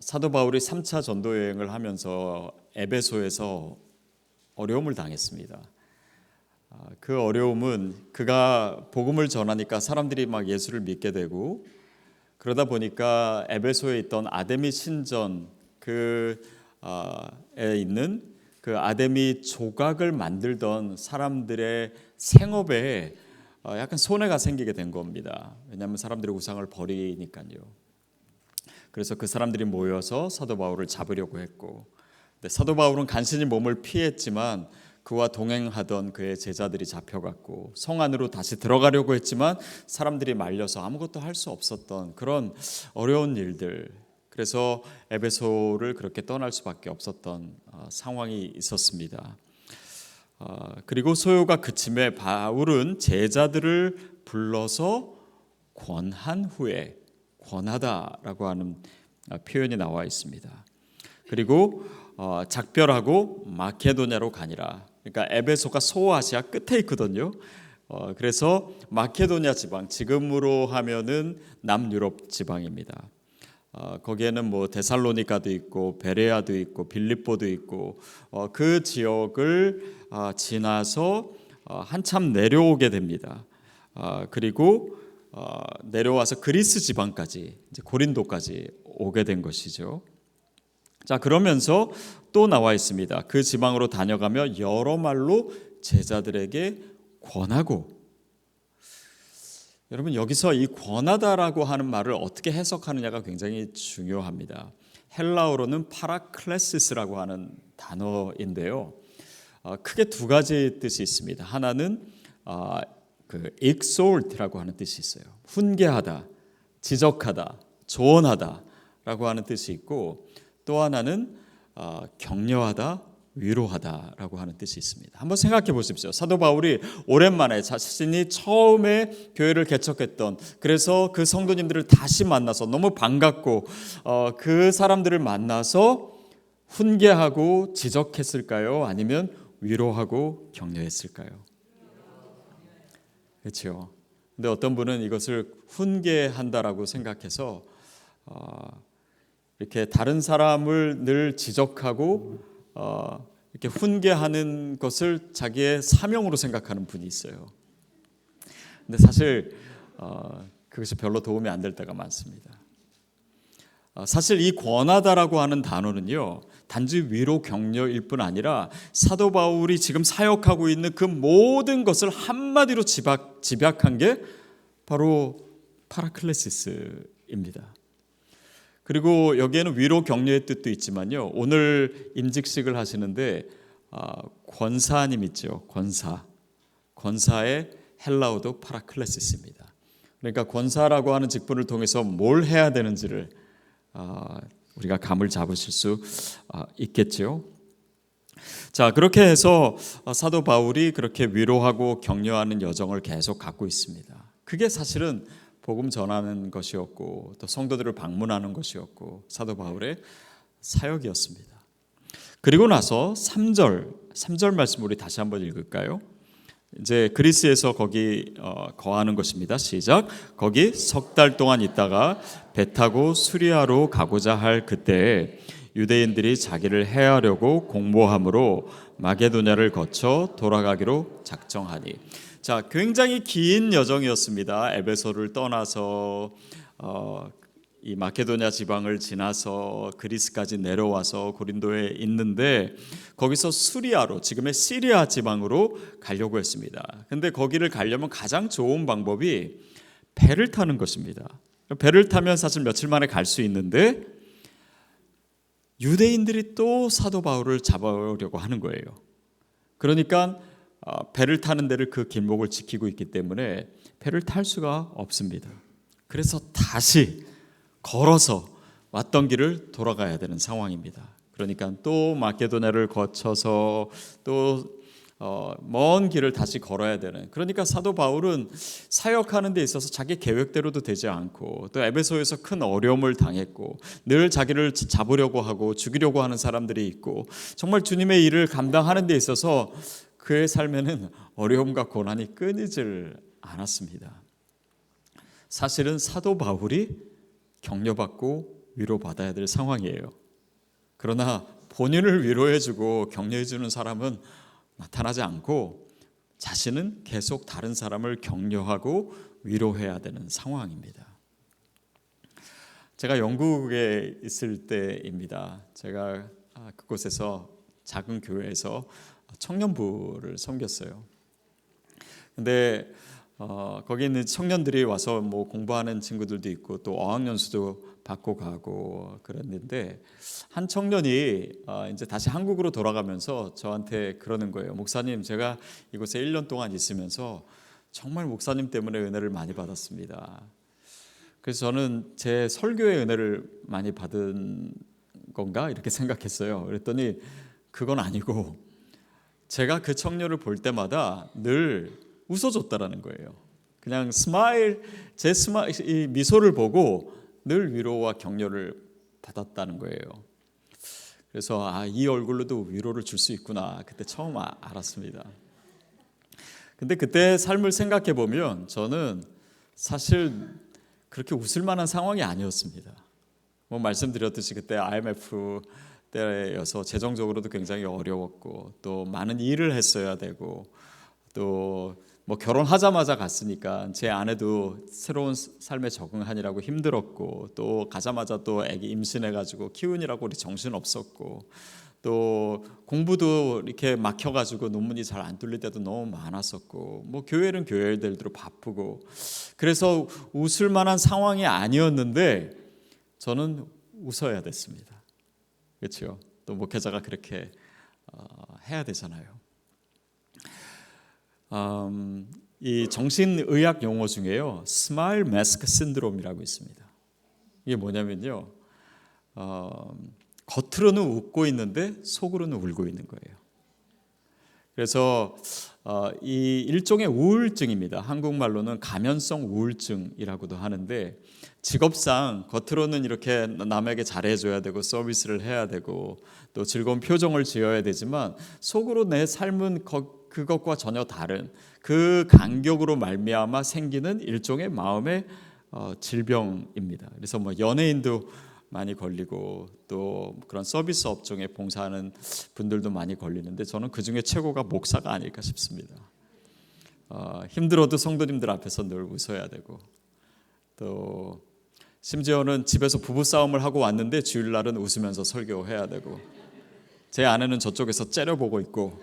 사도 바울이 3차 전도 여행을 하면서 에베소에서 어려움을 당했습니다. 그 어려움은 그가 복음을 전하니까 사람들이 막 예수를 믿게 되고 그러다 보니까 에베소에 있던 아데미 신전 에 있는 그 아데미 조각을 만들던 사람들의 생업에 약간 손해가 생기게 된 겁니다. 왜냐하면 사람들이 우상을 버리니까요. 그래서 그 사람들이 모여서 사도 바울을 잡으려고 했고, 근데 사도 바울은 간신히 몸을 피했지만 그와 동행하던 그의 제자들이 잡혀갔고 성 안으로 다시 들어가려고 했지만 사람들이 말려서 아무것도 할 수 없었던 그런 어려운 일들. 그래서 에베소를 그렇게 떠날 수밖에 없었던 상황이 있었습니다. 그리고 소요가 그침에 바울은 제자들을 불러서 권한 후에 권하다라고 하는 표현이 나와 있습니다. 그리고 작별하고 마케도냐로 가니라. 그러니까 에베소가 소아시아 끝에 있거든요. 그래서 마케도냐 지방, 지금으로 하면은 남유럽 지방입니다. 거기에는 뭐 데살로니가도 있고 베레아도 있고 빌립보도 있고 그 지역을 지나서 한참 내려오게 됩니다. 그리고 내려와서 그리스 지방까지, 이제 고린도까지 오게 된 것이죠. 자, 그러면서 또 나와 있습니다. 그 지방으로 다녀가며 여러 말로 제자들에게 권하고. 여러분, 여기서 이 권하다라고 하는 말을 어떻게 해석하느냐가 굉장히 중요합니다. 헬라어로는 파라클레시스라고 하는 단어인데요. 크게 두 가지 뜻이 있습니다. 하나는 그 exalt라고 하는 뜻이 있어요. 훈계하다, 지적하다, 조언하다라고 하는 뜻이 있고, 또 하나는 격려하다, 위로하다라고 하는 뜻이 있습니다. 한번 생각해 보십시오. 사도 바울이 오랜만에 자신이 처음에 교회를 개척했던, 그래서 그 성도님들을 다시 만나서 너무 반갑고 그 사람들을 만나서 훈계하고 지적했을까요? 아니면 위로하고 격려했을까요? 그렇죠. 근데 어떤 분은 이것을 훈계한다라고 생각해서 이렇게 다른 사람을 늘 지적하고 이렇게 훈계하는 것을 자기의 사명으로 생각하는 분이 있어요. 근데 사실 그것이 별로 도움이 안 될 때가 많습니다. 사실 이 권하다라고 하는 단어는요, 단지 위로 격려일 뿐 아니라 사도 바울이 지금 사역하고 있는 그 모든 것을 한마디로 집약한 게 바로 파라클레시스입니다. 그리고 여기에는 위로 격려의 뜻도 있지만요, 오늘 임직식을 하시는데 권사님 있죠. 권사의 헬라어도 파라클레시스입니다. 그러니까 권사라고 하는 직분을 통해서 뭘 해야 되는지를 우리가 감을 잡으실 수 있겠죠. 자, 그렇게 해서 사도 바울이 그렇게 위로하고 격려하는 여정을 계속 갖고 있습니다. 그게 사실은 복음 전하는 것이었고 또 성도들을 방문하는 것이었고 사도 바울의 사역이었습니다. 그리고 나서 3절 말씀 우리 다시 한번 읽을까요? 이제 그리스에서 거기 거하는 것입니다. 시작. 거기 석 달 동안 있다가 배 타고 수리아로 가고자 할 그때에 유대인들이 자기를 해하려고 공모함으로 마게도냐를 거쳐 돌아가기로 작정하니. 자, 굉장히 긴 여정이었습니다. 에베소를 떠나서 이 마케도냐 지방을 지나서 그리스까지 내려와서 고린도에 있는데 거기서 수리아로, 지금의 시리아 지방으로 가려고 했습니다. 근데 거기를 가려면 가장 좋은 방법이 배를 타는 것입니다. 배를 타면 사실 며칠 만에 갈 수 있는데 유대인들이 또 사도 바울을 잡아오려고 하는 거예요. 그러니까 배를 타는 데를 그 길목을 지키고 있기 때문에 배를 탈 수가 없습니다. 그래서 다시 걸어서 왔던 길을 돌아가야 되는 상황입니다. 그러니까 또 마케도냐를 거쳐서 또 먼 길을 다시 걸어야 되는. 그러니까 사도 바울은 사역하는 데 있어서 자기 계획대로도 되지 않고 또 에베소에서 큰 어려움을 당했고 늘 자기를 잡으려고 하고 죽이려고 하는 사람들이 있고 정말 주님의 일을 감당하는 데 있어서 그의 삶에는 어려움과 고난이 끊이질 않았습니다. 사실은 사도 바울이 격려받고 위로받아야 될 상황이에요. 그러나 본인을 위로해주고 격려해주는 사람은 나타나지 않고 자신은 계속 다른 사람을 격려하고 위로해야 되는 상황입니다. 제가 영국에 있을 때입니다. 제가 그곳에서 작은 교회에서 청년부를 섬겼어요. 근데 거기 있는 청년들이 와서 뭐 공부하는 친구들도 있고 또 어학연수도 받고 가고 그랬는데 한 청년이 이제 다시 한국으로 돌아가면서 저한테 그러는 거예요. 목사님, 제가 이곳에 1년 동안 있으면서 정말 목사님 때문에 은혜를 많이 받았습니다. 그래서 저는 제 설교의 은혜를 많이 받은 건가 이렇게 생각했어요. 그랬더니 그건 아니고 제가 그 청년을 볼 때마다 늘 웃어줬다라는 거예요. 그냥 이 미소를 보고 늘 위로와 격려를 받았다는 거예요. 그래서 이 얼굴로도 위로를 줄 수 있구나. 그때 처음 알았습니다. 근데 그때 삶을 생각해 보면 저는 사실 그렇게 웃을 만한 상황이 아니었습니다. 뭐 말씀드렸듯이 그때 IMF 때여서 재정적으로도 굉장히 어려웠고 또 많은 일을 했어야 되고 또 뭐 결혼하자마자 갔으니까 제 아내도 새로운 삶에 적응하느라고 힘들었고 또 가자마자 또 아기 임신해가지고 키우느라고 우리 정신 없었고 또 공부도 이렇게 막혀가지고 논문이 잘 안 뚫릴 때도 너무 많았었고 뭐 교회는 교회들대로 바쁘고 그래서 웃을 만한 상황이 아니었는데 저는 웃어야 됐습니다. 그렇죠? 또 목회자가 그렇게 해야 되잖아요. 이 정신의학 용어 중에요, 스마일 마스크 신드롬이라고 있습니다. 이게 뭐냐면요, 겉으로는 웃고 있는데 속으로는 울고 있는 거예요. 그래서 이 일종의 우울증입니다. 한국말로는 가면성 우울증이라고도 하는데 직업상 겉으로는 이렇게 남에게 잘해줘야 되고 서비스를 해야 되고 또 즐거운 표정을 지어야 되지만 속으로 내 삶은 그것과 전혀 다른 그 간격으로 말미암아 생기는 일종의 마음의 질병입니다. 그래서 뭐 연예인도 많이 걸리고 또 그런 서비스 업종에 봉사하는 분들도 많이 걸리는데 저는 그 중에 최고가 목사가 아닐까 싶습니다. 힘들어도 성도님들 앞에서 늘 웃어야 되고 또 심지어는 집에서 부부싸움을 하고 왔는데 주일날은 웃으면서 설교해야 되고 제 아내는 저쪽에서 째려보고 있고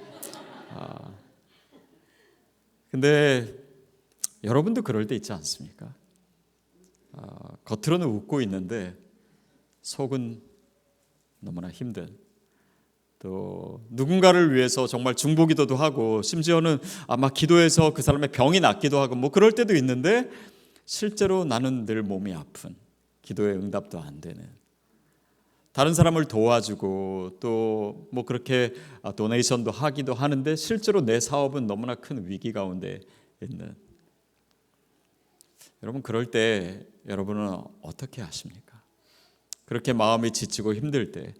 근데 여러분도 그럴 때 있지 않습니까? 겉으로는 웃고 있는데 속은 너무나 힘든 또 누군가를 위해서 정말 중보기도도 하고 심지어는 아마 기도해서 그 사람의 병이 낫기도 하고 뭐 그럴 때도 있는데 실제로 나는 늘 몸이 아픈 기도의 응답도 안 되는 다른 사람을 도와주고 또 뭐 그렇게 도네이션도 하기도 하는데 실제로 내 사업은 너무나 큰 위기 가운데 있는 여러분 그럴 때 여러분은 어떻게 하십니까? 그렇게 마음이 지치고 힘들 때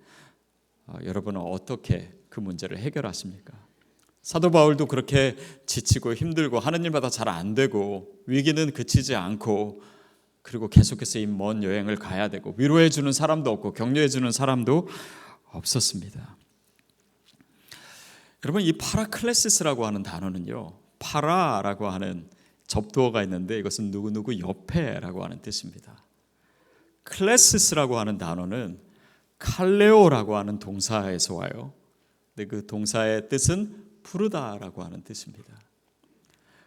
여러분은 어떻게 그 문제를 해결하십니까? 사도 바울도 그렇게 지치고 힘들고 하는 일마다 잘 안 되고 위기는 그치지 않고 그리고 계속해서 이 먼 여행을 가야 되고 위로해 주는 사람도 없고 격려해 주는 사람도 없었습니다. 여러분 이 파라클레시스라고 하는 단어는요, 파라라고 하는 접두어가 있는데 이것은 누구누구 옆에라고 하는 뜻입니다. 클레시스라고 하는 단어는 칼레오라고 하는 동사에서 와요. 근데 그 동사의 뜻은 부르다라고 하는 뜻입니다.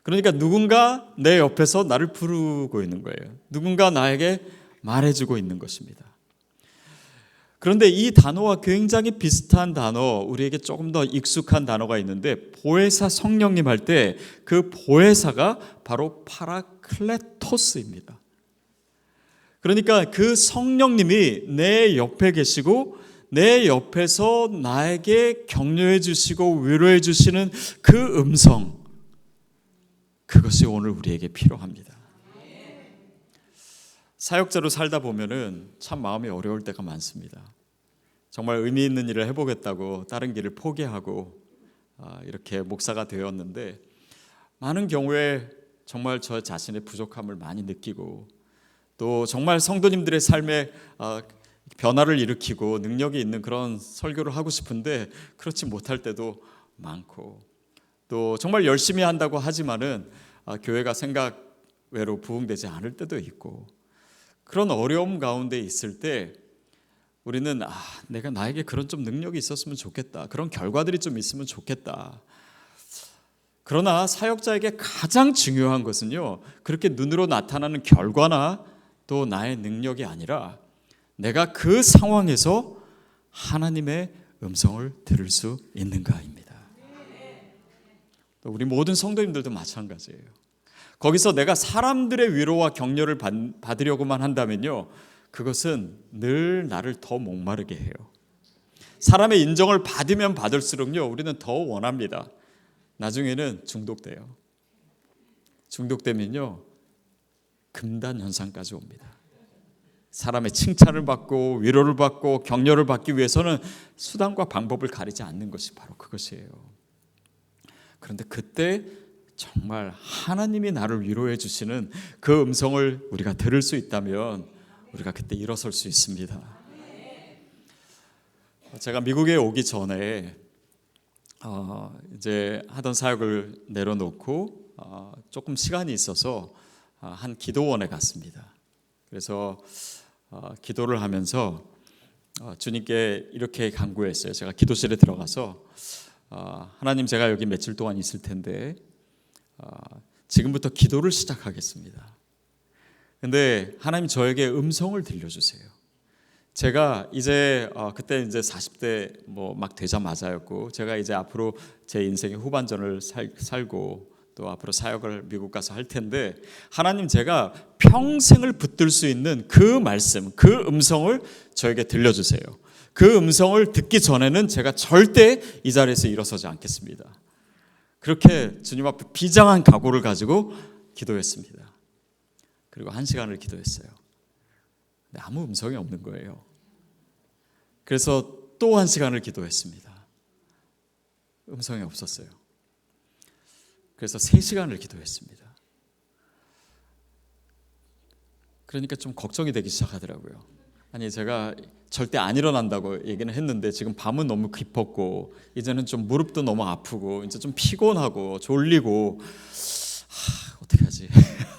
그러니까 누군가 내 옆에서 나를 부르고 있는 거예요. 누군가 나에게 말해주고 있는 것입니다. 그런데 이 단어와 굉장히 비슷한 단어, 우리에게 조금 더 익숙한 단어가 있는데 보혜사 성령님 할 때 그 보혜사가 바로 파라클레토스입니다. 그러니까 그 성령님이 내 옆에 계시고 내 옆에서 나에게 격려해 주시고 위로해 주시는 그 음성, 그것이 오늘 우리에게 필요합니다. 사역자로 살다 보면은 참 마음이 어려울 때가 많습니다. 정말 의미 있는 일을 해보겠다고 다른 길을 포기하고 이렇게 목사가 되었는데 많은 경우에 정말 저 자신의 부족함을 많이 느끼고 또 정말 성도님들의 삶에 변화를 일으키고 능력이 있는 그런 설교를 하고 싶은데 그렇지 못할 때도 많고 또 정말 열심히 한다고 하지만은 교회가 생각외로 부흥되지 않을 때도 있고 그런 어려움 가운데 있을 때 우리는 내가 나에게 그런 좀 능력이 있었으면 좋겠다. 그런 결과들이 좀 있으면 좋겠다. 그러나 사역자에게 가장 중요한 것은요, 그렇게 눈으로 나타나는 결과나 또 나의 능력이 아니라 내가 그 상황에서 하나님의 음성을 들을 수 있는가입니다. 우리 모든 성도님들도 마찬가지예요. 거기서 내가 사람들의 위로와 격려를 받으려고만 한다면요, 그것은 늘 나를 더 목마르게 해요. 사람의 인정을 받으면 받을수록요, 우리는 더 원합니다. 나중에는 중독돼요. 중독되면요 금단 현상까지 옵니다. 사람의 칭찬을 받고 위로를 받고 격려를 받기 위해서는 수단과 방법을 가리지 않는 것이 바로 그것이에요. 그런데 그때 정말 하나님이 나를 위로해 주시는 그 음성을 우리가 들을 수 있다면 우리가 그때 일어설 수 있습니다. 제가 미국에 오기 전에 이제 하던 사역을 내려놓고 조금 시간이 있어서 한 기도원에 갔습니다. 그래서 기도를 하면서 주님께 이렇게 간구했어요. 제가 기도실에 들어가서 하나님, 제가 여기 며칠 동안 있을 텐데 지금부터 기도를 시작하겠습니다. 근데 하나님 저에게 음성을 들려주세요. 제가 이제 그때 이제 40대 뭐 막 되자마자였고, 제가 이제 앞으로 제 인생의 후반전을 살고 또 앞으로 사역을 미국 가서 할 텐데, 하나님 제가 평생을 붙들 수 있는 그 말씀, 그 음성을 저에게 들려주세요. 그 음성을 듣기 전에는 제가 절대 이 자리에서 일어서지 않겠습니다. 그렇게 주님 앞에 비장한 각오를 가지고 기도했습니다. 그리고 1시간을 기도했어요. 근데 아무 음성이 없는 거예요. 그래서 또 1시간을 기도했습니다. 음성이 없었어요. 그래서 3시간을 기도했습니다. 그러니까 좀 걱정이 되기 시작하더라고요. 아니, 제가 절대 안 일어난다고 얘기는 했는데 지금 밤은 너무 깊었고 이제는 좀 무릎도 너무 아프고 이제 좀 피곤하고 졸리고 어떻게 하지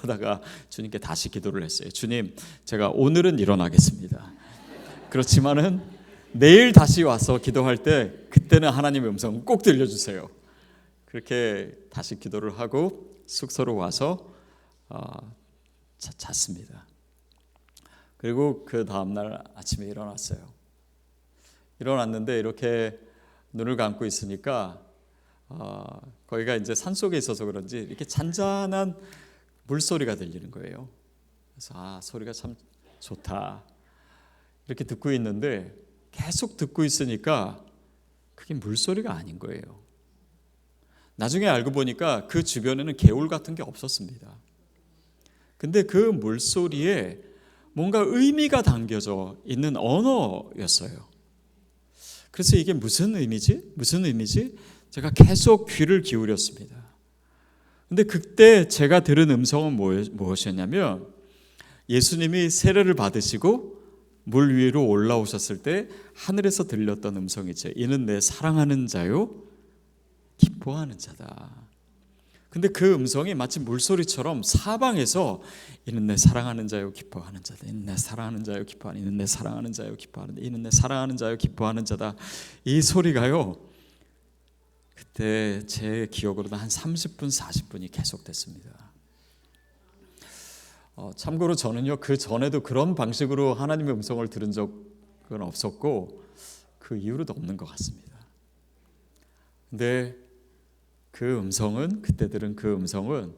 하다가 주님께 다시 기도를 했어요. 주님, 제가 오늘은 일어나겠습니다. 그렇지만은 내일 다시 와서 기도할 때 그때는 하나님의 음성 꼭 들려주세요. 그렇게 다시 기도를 하고 숙소로 와서 잤습니다. 그리고 그 다음날 아침에 일어났어요. 일어났는데 이렇게 눈을 감고 있으니까 거기가 이제 산속에 있어서 그런지 이렇게 잔잔한 물소리가 들리는 거예요. 그래서 소리가 참 좋다 이렇게 듣고 있는데, 계속 듣고 있으니까 그게 물소리가 아닌 거예요. 나중에 알고 보니까 그 주변에는 개울 같은 게 없었습니다. 근데 그 물소리에 뭔가 의미가 담겨져 있는 언어였어요. 그래서 이게 무슨 의미지? 무슨 의미지? 제가 계속 귀를 기울였습니다. 근데 그때 제가 들은 음성은 무엇이었냐면, 예수님이 세례를 받으시고 물 위로 올라오셨을 때 하늘에서 들렸던 음성이죠. 이는 내 사랑하는 자요, 기뻐하는 자다. 근데 그 음성이 마치 물소리처럼 사방에서 이는 내 사랑하는 자요, 기뻐하는 자다. 이는 내 사랑하는 자요, 기뻐하는, 이는 내 사랑하는 자요, 기뻐하는, 이는 내 사랑하는 자요, 기뻐하는 자다. 이 소리가요, 그때 제 기억으로는 한 30분, 40분이 계속됐습니다. 참고로 저는요, 그 전에도 그런 방식으로 하나님의 음성을 들은 적은 없었고 그 이후로도 없는 것 같습니다. 근데 그 음성은, 그때 들은 그 음성은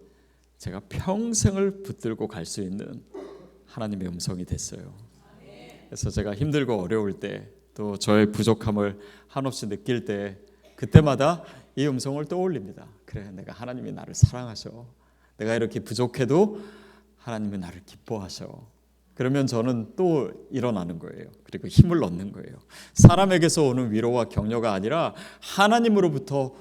제가 평생을 붙들고 갈 수 있는 하나님의 음성이 됐어요. 그래서 제가 힘들고 어려울 때, 또 저의 부족함을 한없이 느낄 때, 그때마다 이 음성을 떠올립니다. 그래, 내가 하나님이 나를 사랑하셔. 내가 이렇게 부족해도 하나님이 나를 기뻐하셔. 그러면 저는 또 일어나는 거예요. 그리고 힘을 얻는 거예요. 사람에게서 오는 위로와 격려가 아니라 하나님으로부터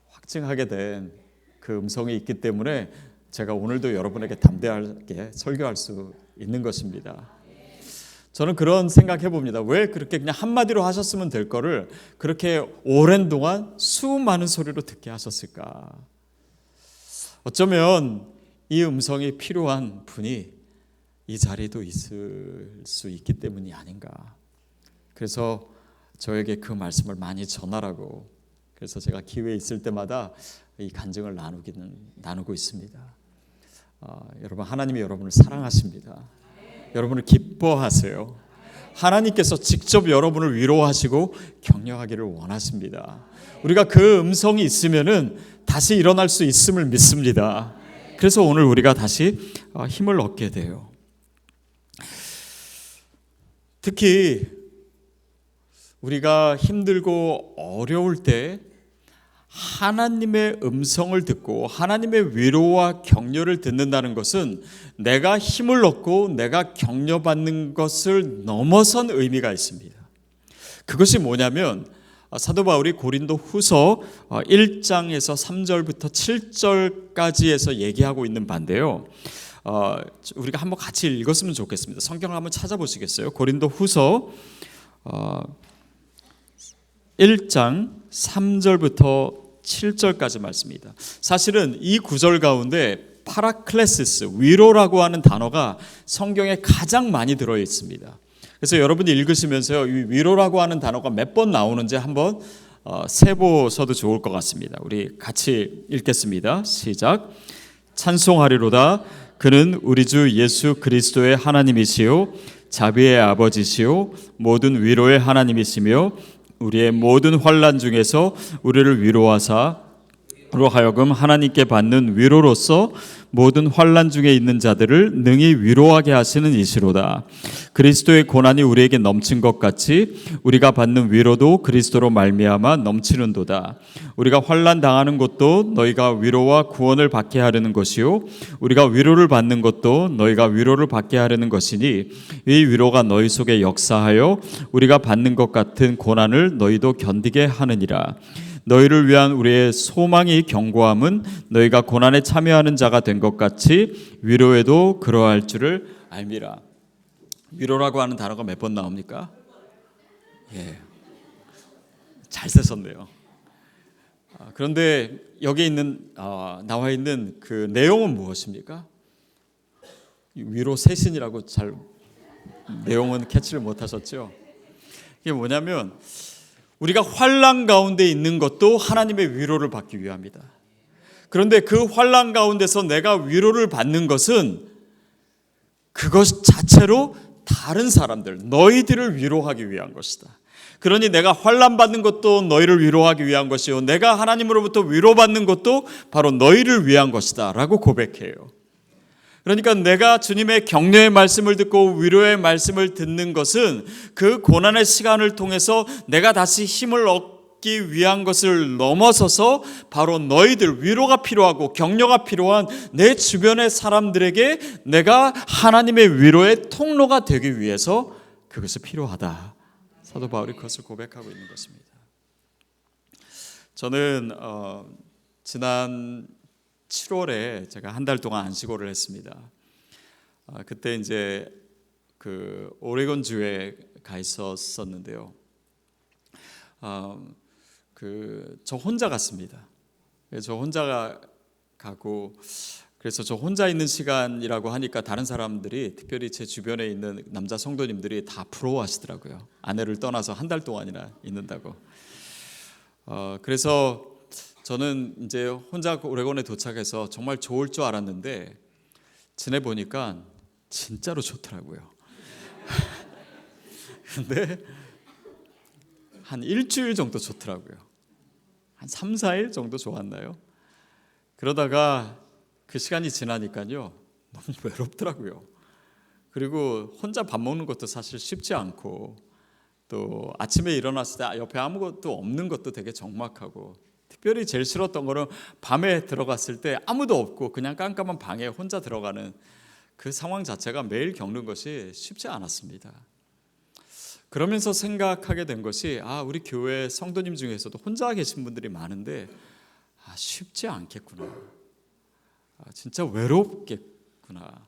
확증하게 된 그 음성이 있기 때문에 제가 오늘도 여러분에게 담대하게 설교할 수 있는 것입니다. 저는 그런 생각해 봅니다. 왜 그렇게 그냥 한마디로 하셨으면 될 거를 그렇게 오랜 동안 수많은 소리로 듣게 하셨을까? 어쩌면 이 음성이 필요한 분이 이 자리에도 있을 수 있기 때문이 아닌가. 그래서 저에게 그 말씀을 많이 전하라고, 그래서 제가 기회 있을 때마다 이 간증을 나누고 있습니다. 여러분, 하나님이 여러분을 사랑하십니다. 여러분을 기뻐하세요. 하나님께서 직접 여러분을 위로하시고 격려하기를 원하십니다. 우리가 그 음성이 있으면은 다시 일어날 수 있음을 믿습니다. 그래서 오늘 우리가 다시 힘을 얻게 돼요. 특히 우리가 힘들고 어려울 때 하나님의 음성을 듣고 하나님의 위로와 격려를 듣는다는 것은 내가 힘을 얻고 내가 격려받는 것을 넘어선 의미가 있습니다. 그것이 뭐냐면 사도 바울이 고린도 후서 1장에서 3절부터 7절까지에서 얘기하고 있는 바인데요. 우리가 한번 같이 읽었으면 좋겠습니다. 성경을 한번 찾아보시겠어요? 고린도 후서 1장 3절부터 7절까지 말씀입니다. 사실은 이 구절 가운데 파라클레시스, 위로라고 하는 단어가 성경에 가장 많이 들어 있습니다. 그래서 여러분이 읽으시면서요, 이 위로라고 하는 단어가 몇 번 나오는지 한번 세보셔도 좋을 것 같습니다. 우리 같이 읽겠습니다. 시작. 찬송하리로다. 그는 우리 주 예수 그리스도의 하나님이시요 자비의 아버지시요 모든 위로의 하나님이시며 우리의 모든 환난 중에서 우리를 위로하사 로 하여금 하나님께 받는 위로로서 모든 환난 중에 있는 자들을 능히 위로하게 하시는 이시로다. 그리스도의 고난이 우리에게 넘친 것 같이 우리가 받는 위로도 그리스도로 말미암아 넘치는도다. 우리가 환난 당하는 것도 너희가 위로와 구원을 받게 하려는 것이요 우리가 위로를 받는 것도 너희가 위로를 받게 하려는 것이니 이 위로가 너희 속에 역사하여 우리가 받는 것 같은 고난을 너희도 견디게 하느니라. 너희를 위한 우리의 소망이 견고함은 너희가 고난에 참여하는 자가 된 것 같이 위로에도 그러할 줄을 알미라. 위로라고 하는 단어가 몇 번 나옵니까? 예, 잘 쓰셨네요. 그런데 여기 있는 나와 있는 그 내용은 무엇입니까? 위로 세신이라고 잘 내용은 캐치를 못하셨죠? 이게 뭐냐면 우리가 환난 가운데 있는 것도 하나님의 위로를 받기 위함이다. 그런데 그 환난 가운데서 내가 위로를 받는 것은 그것 자체로 다른 사람들, 너희들을 위로하기 위한 것이다. 그러니 내가 환난 받는 것도 너희를 위로하기 위한 것이요 내가 하나님으로부터 위로받는 것도 바로 너희를 위한 것이다 라고 고백해요. 그러니까 내가 주님의 격려의 말씀을 듣고 위로의 말씀을 듣는 것은 그 고난의 시간을 통해서 내가 다시 힘을 얻기 위한 것을 넘어서서 바로 너희들, 위로가 필요하고 격려가 필요한 내 주변의 사람들에게 내가 하나님의 위로의 통로가 되기 위해서 그것이 필요하다. 사도 바울이 그것을 고백하고 있는 것입니다. 저는 지난 7월에 제가 한 달 동안 안식오를 했습니다. 그때 이제 그 오레곤 주에 가 있었는데요. 저 혼자 갔습니다. 저 혼자 가고 그래서 저 혼자 있는 시간이라고 하니까 다른 사람들이 특별히 제 주변에 있는 남자 성도님들이 다 부러워하시더라고요. 아내를 떠나서 한 달 동안이나 있는다고. 그래서 저는 이제 혼자 오레곤에 도착해서 정말 좋을 줄 알았는데 지내보니까 진짜로 좋더라고요. 근데 한 일주일 정도 좋더라고요. 한 3, 4일 정도 좋았나요? 그러다가 그 시간이 지나니까요 너무 외롭더라고요. 그리고 혼자 밥 먹는 것도 사실 쉽지 않고 또 아침에 일어났을 때 옆에 아무것도 없는 것도 되게 적막하고 특별히 제일 싫었던 거는 밤에 들어갔을 때 아무도 없고 그냥 깜깜한 방에 혼자 들어가는 그 상황 자체가 매일 겪는 것이 쉽지 않았습니다. 그러면서 생각하게 된 것이 우리 교회 성도님 중에서도 혼자 계신 분들이 많은데 쉽지 않겠구나. 진짜 외롭겠구나.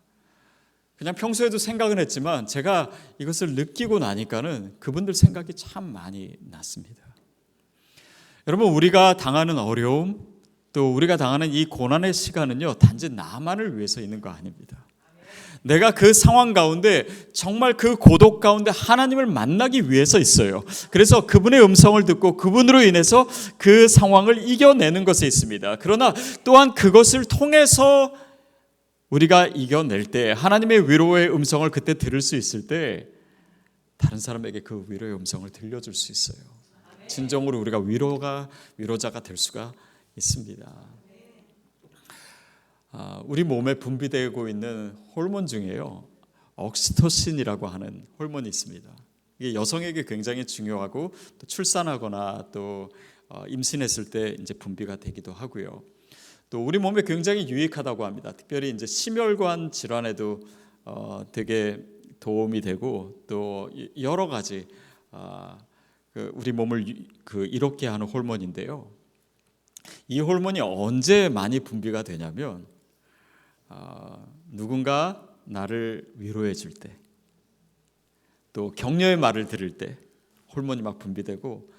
그냥 평소에도 생각은 했지만 제가 이것을 느끼고 나니까는 그분들 생각이 참 많이 났습니다. 여러분, 우리가 당하는 어려움 또 우리가 당하는 이 고난의 시간은요 단지 나만을 위해서 있는 거 아닙니다. 내가 그 상황 가운데 정말 그 고독 가운데 하나님을 만나기 위해서 있어요. 그래서 그분의 음성을 듣고 그분으로 인해서 그 상황을 이겨내는 것에 있습니다. 그러나 또한 그것을 통해서 우리가 이겨낼 때 하나님의 위로의 음성을 그때 들을 수 있을 때 다른 사람에게 그 위로의 음성을 들려줄 수 있어요. 진정으로 우리가 위로자가 될 수가 있습니다. 우리 몸에 분비되고 있는 호르몬 중에요 옥시토신이라고 하는 호르몬이 있습니다. 이게 여성에게 굉장히 중요하고 또 출산하거나 또 임신했을 때 이제 분비가 되기도 하고요. 또 우리 몸에 굉장히 유익하다고 합니다. 특별히 이제 심혈관 질환에도 되게 도움이 되고 또 여러 가지 우리 몸을 이롭게 하는 호르몬인데요. 이 호르몬이 언제 많이 분비가 되냐면 누군가 나를 위로해 줄 때, 또 격려의 말을 들을 때 호르몬이 막 분비되고,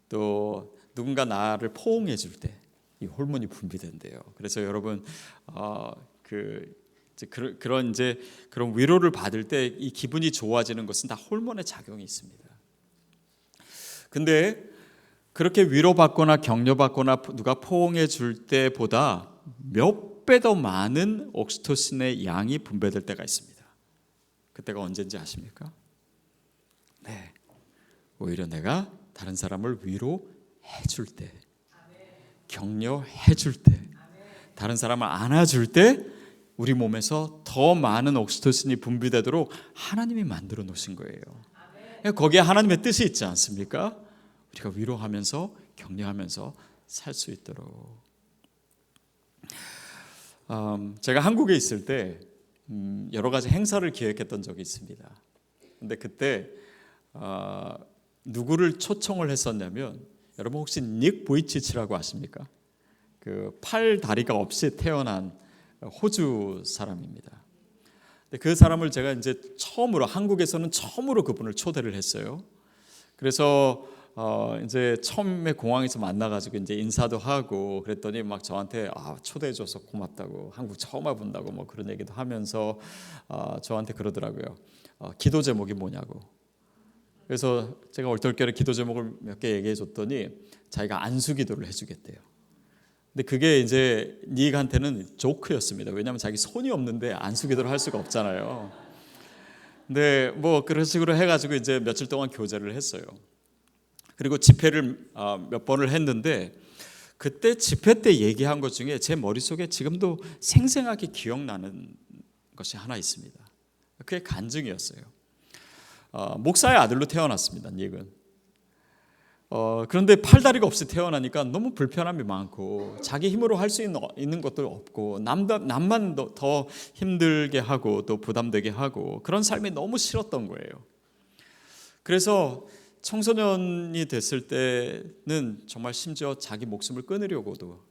또 누군가 나를 포옹해 줄 때 이 호르몬이 분비된대요. 그래서 여러분 그런 위로를 받을 때 이 기분이 좋아지는 것은 다 호르몬의 작용이 있습니다. 근데 그렇게 위로받거나 격려받거나 누가 포옹해 줄 때보다 몇 배 더 많은 옥시토신의 양이 분배될 때가 있습니다. 그때가 언제인지 아십니까? 네, 오히려 내가 다른 사람을 위로해 줄 때, 격려해 줄 때, 다른 사람을 안아줄 때 우리 몸에서 더 많은 옥시토신이 분비되도록 하나님이 만들어 놓으신 거예요. 거기에 하나님의 뜻이 있지 않습니까? 우리가 위로하면서 격려하면서 살 수 있도록. 제가 한국에 있을 때 여러 가지 행사를 기획했던 적이 있습니다. 근데 그때 누구를 초청을 했었냐면, 여러분 혹시 닉 보이치치라고 아십니까? 그 팔 다리가 없이 태어난 호주 사람입니다. 근데 그 사람을 제가 이제 한국에서는 처음으로 그분을 초대를 했어요. 그래서 이제 처음에 공항에서 만나가지고 이제 인사도 하고 그랬더니 막 저한테 초대해줘서 고맙다고, 한국 처음 와본다고 뭐 그런 얘기도 하면서 저한테 그러더라고요. 기도 제목이 뭐냐고. 그래서 제가 얼떨결에 기도 제목을 몇 개 얘기해 줬더니 자기가 안수 기도를 해주겠대요. 근데 그게 이제 닉한테는 조크였습니다. 왜냐하면 자기 손이 없는데 안수 기도를 할 수가 없잖아요. 근데 뭐 그런 식으로 해가지고 이제 며칠 동안 교제를 했어요. 그리고 집회를 몇 번을 했는데, 그때 집회 때 얘기한 것 중에 제 머릿속에 지금도 생생하게 기억나는 것이 하나 있습니다. 그게 간증이었어요. 목사의 아들로 태어났습니다. 닉은. 그런데 팔다리가 없이 태어나니까 너무 불편함이 많고 자기 힘으로 할 수 있는 것도 없고 남만 더 힘들게 하고 또 부담되게 하고, 그런 삶이 너무 싫었던 거예요. 그래서 청소년이 됐을 때는 정말 심지어 자기 목숨을 끊으려고도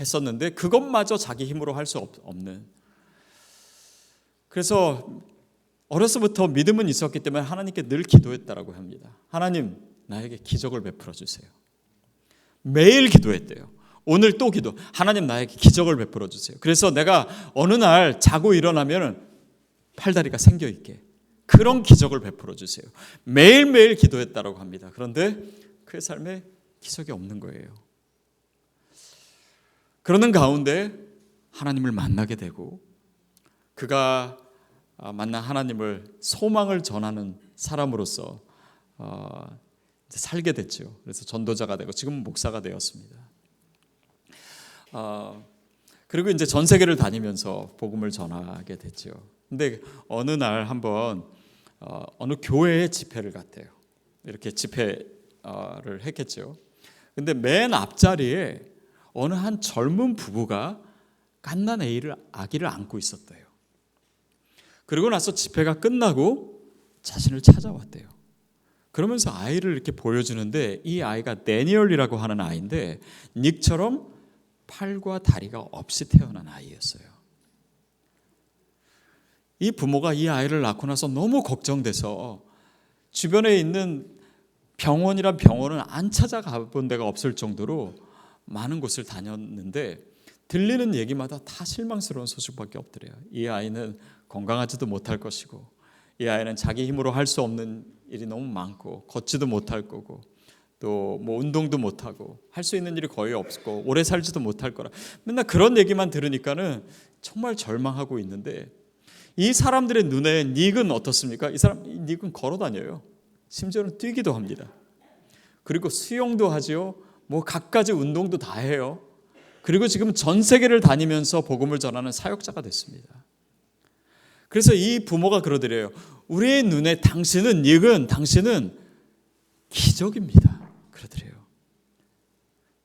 했었는데 그것마저 자기 힘으로 할 수 없는, 그래서 어려서부터 믿음은 있었기 때문에 하나님께 늘 기도했다라고 합니다. 하나님, 나에게 기적을 베풀어 주세요. 매일 기도했대요. 오늘 또 기도. 하나님, 나에게 기적을 베풀어 주세요. 그래서 내가 어느 날 자고 일어나면 팔다리가 생겨 있게, 그런 기적을 베풀어 주세요. 매일매일 기도했다라고 합니다. 그런데 그의 삶에 기적이 없는 거예요. 그러는 가운데 하나님을 만나게 되고, 그가 만난 하나님을 소망을 전하는 사람으로서 살게 됐죠. 그래서 전도자가 되고 지금은 목사가 되었습니다. 그리고 이제 전 세계를 다니면서 복음을 전하게 됐죠. 근데 어느 날 한번 어느 교회에 집회를 갔대요. 이렇게 집회를 했겠죠. 근데 맨 앞자리에 어느 한 젊은 부부가 갓난 아기를 안고 있었대요. 그리고 나서 집회가 끝나고 자신을 찾아왔대요. 그러면서 아이를 이렇게 보여주는데, 이 아이가 데니얼이라고 하는 아이인데 닉처럼 팔과 다리가 없이 태어난 아이였어요. 이 부모가 이 아이를 낳고 나서 너무 걱정돼서 주변에 있는 병원이란 병원은 안 찾아가 본 데가 없을 정도로 많은 곳을 다녔는데 들리는 얘기마다 다 실망스러운 소식밖에 없더래요. 이 아이는 건강하지도 못할 것이고, 이 아이는 자기 힘으로 할 수 없는 일이 너무 많고, 걷지도 못할 거고, 또 뭐 운동도 못하고, 할 수 있는 일이 거의 없고, 오래 살지도 못할 거라. 맨날 그런 얘기만 들으니까는 정말 절망하고 있는데, 이 사람들의 눈에 닉은 어떻습니까? 이 닉은 걸어 다녀요. 심지어는 뛰기도 합니다. 그리고 수영도 하지요. 뭐 갖가지 운동도 다 해요. 그리고 지금 전 세계를 다니면서 복음을 전하는 사역자가 됐습니다. 그래서 이 부모가 그러더래요. 우리의 눈에 당신은 기적입니다. 그러더래요.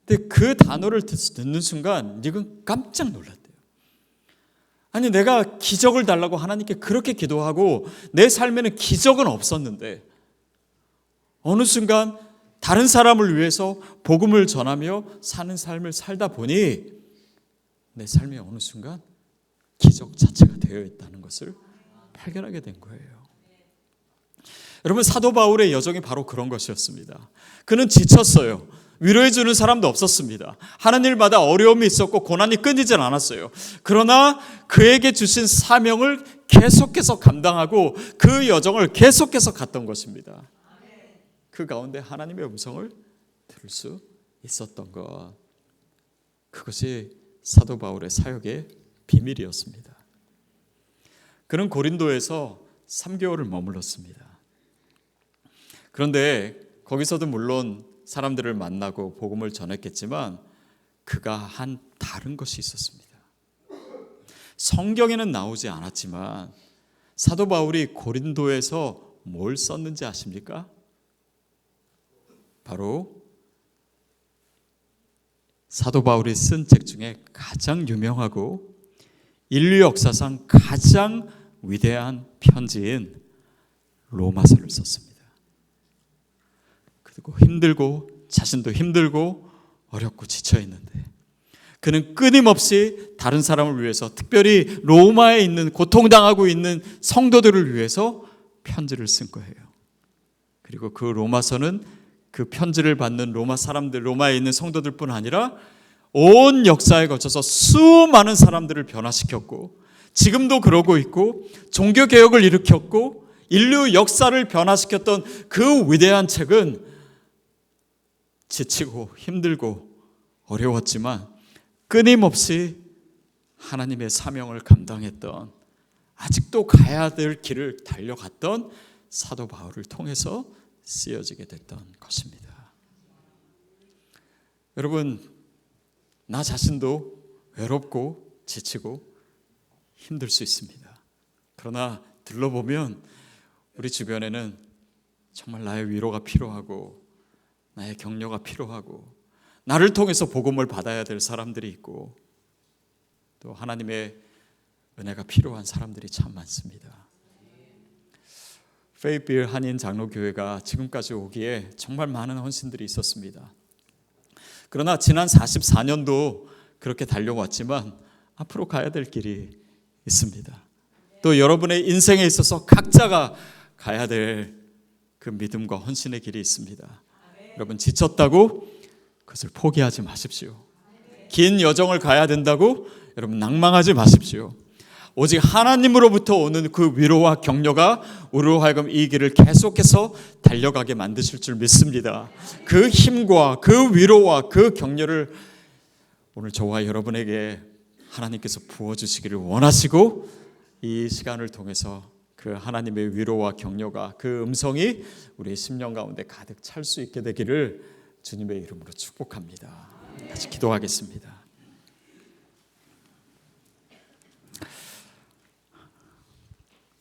근데 그 단어를 듣는 순간 닉은 깜짝 놀랐대요. 아니, 내가 기적을 달라고 하나님께 그렇게 기도하고 내 삶에는 기적은 없었는데 어느 순간 다른 사람을 위해서 복음을 전하며 사는 삶을 살다 보니 내 삶이 어느 순간 기적 자체가 되어 있다는 것을 발견하게 된 거예요. 여러분, 사도 바울의 여정이 바로 그런 것이었습니다. 그는 지쳤어요. 위로해 주는 사람도 없었습니다. 하는 일마다 어려움이 있었고 고난이 끊이질 않았어요. 그러나 그에게 주신 사명을 계속해서 감당하고 그 여정을 계속해서 갔던 것입니다. 그 가운데 하나님의 음성을 들을 수 있었던 것, 그것이 사도 바울의 사역의 비밀이었습니다. 그는 고린도에서 3개월을 머물렀습니다. 그런데 거기서도 물론 사람들을 만나고 복음을 전했겠지만 그가 한 다른 것이 있었습니다. 성경에는 나오지 않았지만 사도 바울이 고린도에서 뭘 썼는지 아십니까? 바로 사도 바울이 쓴 책 중에 가장 유명하고 인류 역사상 가장 위대한 편지인 로마서를 썼습니다. 그리고 힘들고 자신도 힘들고 어렵고 지쳐 있는데 그는 끊임없이 다른 사람을 위해서, 특별히 로마에 있는 고통당하고 있는 성도들을 위해서 편지를 쓴 거예요. 그리고 그 로마서는 그 편지를 받는 로마 사람들, 로마에 있는 성도들뿐 아니라 온 역사에 거쳐서 수많은 사람들을 변화시켰고 지금도 그러고 있고 종교개혁을 일으켰고 인류 역사를 변화시켰던 그 위대한 책은 지치고 힘들고 어려웠지만 끊임없이 하나님의 사명을 감당했던, 아직도 가야 될 길을 달려갔던 사도 바울을 통해서 쓰여지게 됐던 것입니다. 여러분, 나 자신도 외롭고 지치고 힘들 수 있습니다. 그러나 들러보면 우리 주변에는 정말 나의 위로가 필요하고 나의 격려가 필요하고 나를 통해서 복음을 받아야 될 사람들이 있고 또 하나님의 은혜가 필요한 사람들이 참 많습니다. 페이빌 한인 장로교회가 지금까지 오기에 정말 많은 헌신들이 있었습니다. 그러나 지난 44년도 그렇게 달려왔지만 앞으로 가야 될 길이 있습니다. 또 여러분의 인생에 있어서 각자가 가야 될 그 믿음과 헌신의 길이 있습니다. 여러분, 지쳤다고 그것을 포기하지 마십시오. 긴 여정을 가야 된다고 여러분 낭망하지 마십시오. 오직 하나님으로부터 오는 그 위로와 격려가 우리로 하여금 이 길을 계속해서 달려가게 만드실 줄 믿습니다. 그 힘과 그 위로와 그 격려를 오늘 저와 여러분에게 하나님께서 부어주시기를 원하시고 이 시간을 통해서 그 하나님의 위로와 격려가, 그 음성이 우리의 심령 가운데 가득 찰 수 있게 되기를 주님의 이름으로 축복합니다. 같이 기도하겠습니다.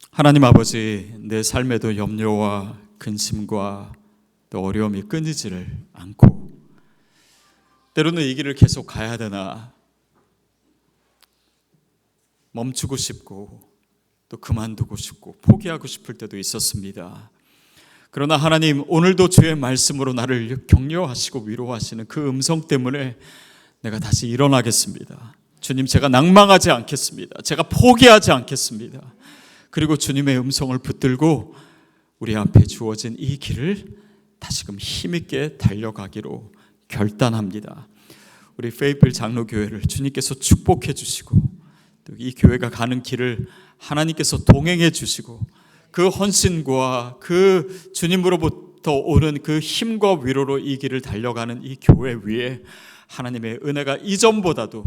하나님 아버지, 내 삶에도 염려와 근심과 또 어려움이 끊이지를 않고 때로는 이 길을 계속 가야 되나 멈추고 싶고 또 그만두고 싶고 포기하고 싶을 때도 있었습니다. 그러나 하나님, 오늘도 주의 말씀으로 나를 격려하시고 위로하시는 그 음성 때문에 내가 다시 일어나겠습니다. 주님, 제가 낭망하지 않겠습니다. 제가 포기하지 않겠습니다. 그리고 주님의 음성을 붙들고 우리 앞에 주어진 이 길을 다시금 힘있게 달려가기로 결단합니다. 우리 페이필 장로교회를 주님께서 축복해 주시고 또 이 교회가 가는 길을 하나님께서 동행해 주시고 그 헌신과 그 주님으로부터 오는 그 힘과 위로로 이 길을 달려가는 이 교회 위에 하나님의 은혜가 이전보다도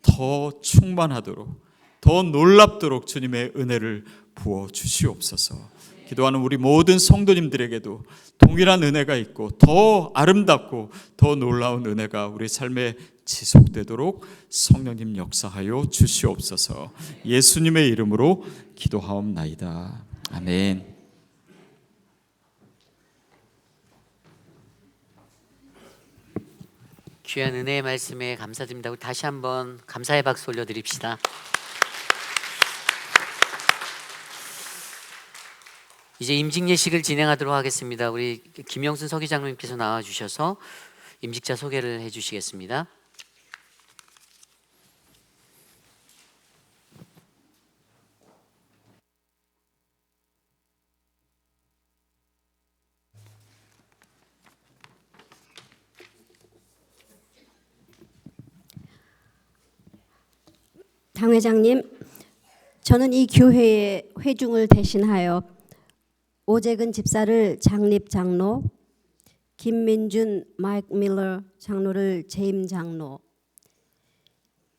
더 충만하도록, 더 놀랍도록 주님의 은혜를 부어 주시옵소서. 기도하는 우리 모든 성도님들에게도 동일한 은혜가 있고 더 아름답고 더 놀라운 은혜가 우리 삶에 지속되도록 성령님 역사하여 주시옵소서. 예수님의 이름으로 기도하옵나이다. 아멘. 귀한 은혜의 말씀에 감사드립니다. 우리 다시 한번 감사의 박수 올려드립시다. 이제 임직 예식을 진행하도록 하겠습니다. 우리 김영순 서기장님께서 나와주셔서 임직자 소개를 해주시겠습니다. 당회장님, 저는 이 교회의 회중을 대신하여 오재근 집사를 장립 장로, 김민준 마이크 밀러 장로를 재임 장로,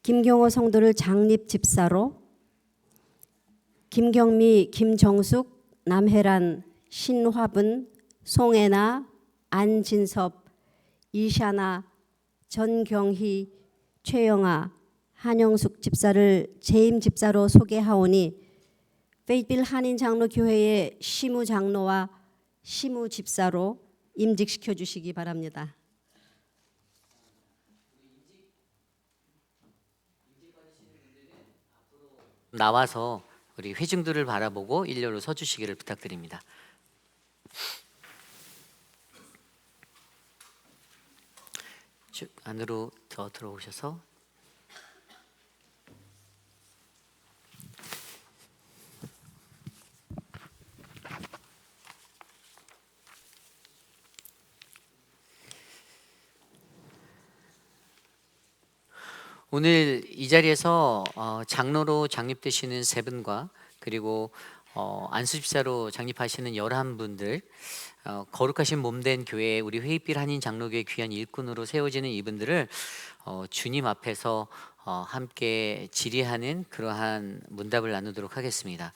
김경호 성도를 장립 집사로, 김경미, 김정숙, 남혜란, 신화분, 송혜나, 안진섭, 이샤나, 전경희, 최영아, 한영숙 집사를 재임 집사로 소개하오니 페이빌 한인장로교회의 시무 장로와 시무 집사로 임직시켜 주시기 바랍니다. 나와서 우리 회중들을 바라보고 일렬로 서주시기를 부탁드립니다. 쭉 안으로 더 들어오셔서 오늘 이 자리에서 장로로 장립되시는 세 분과 그리고 안수집사로 장립하시는 11분들, 거룩하신 몸된 교회 우리 회입빌 한인 장로교회 귀한 일꾼으로 세워지는 이분들을 주님 앞에서 함께 질의하는 그러한 문답을 나누도록 하겠습니다.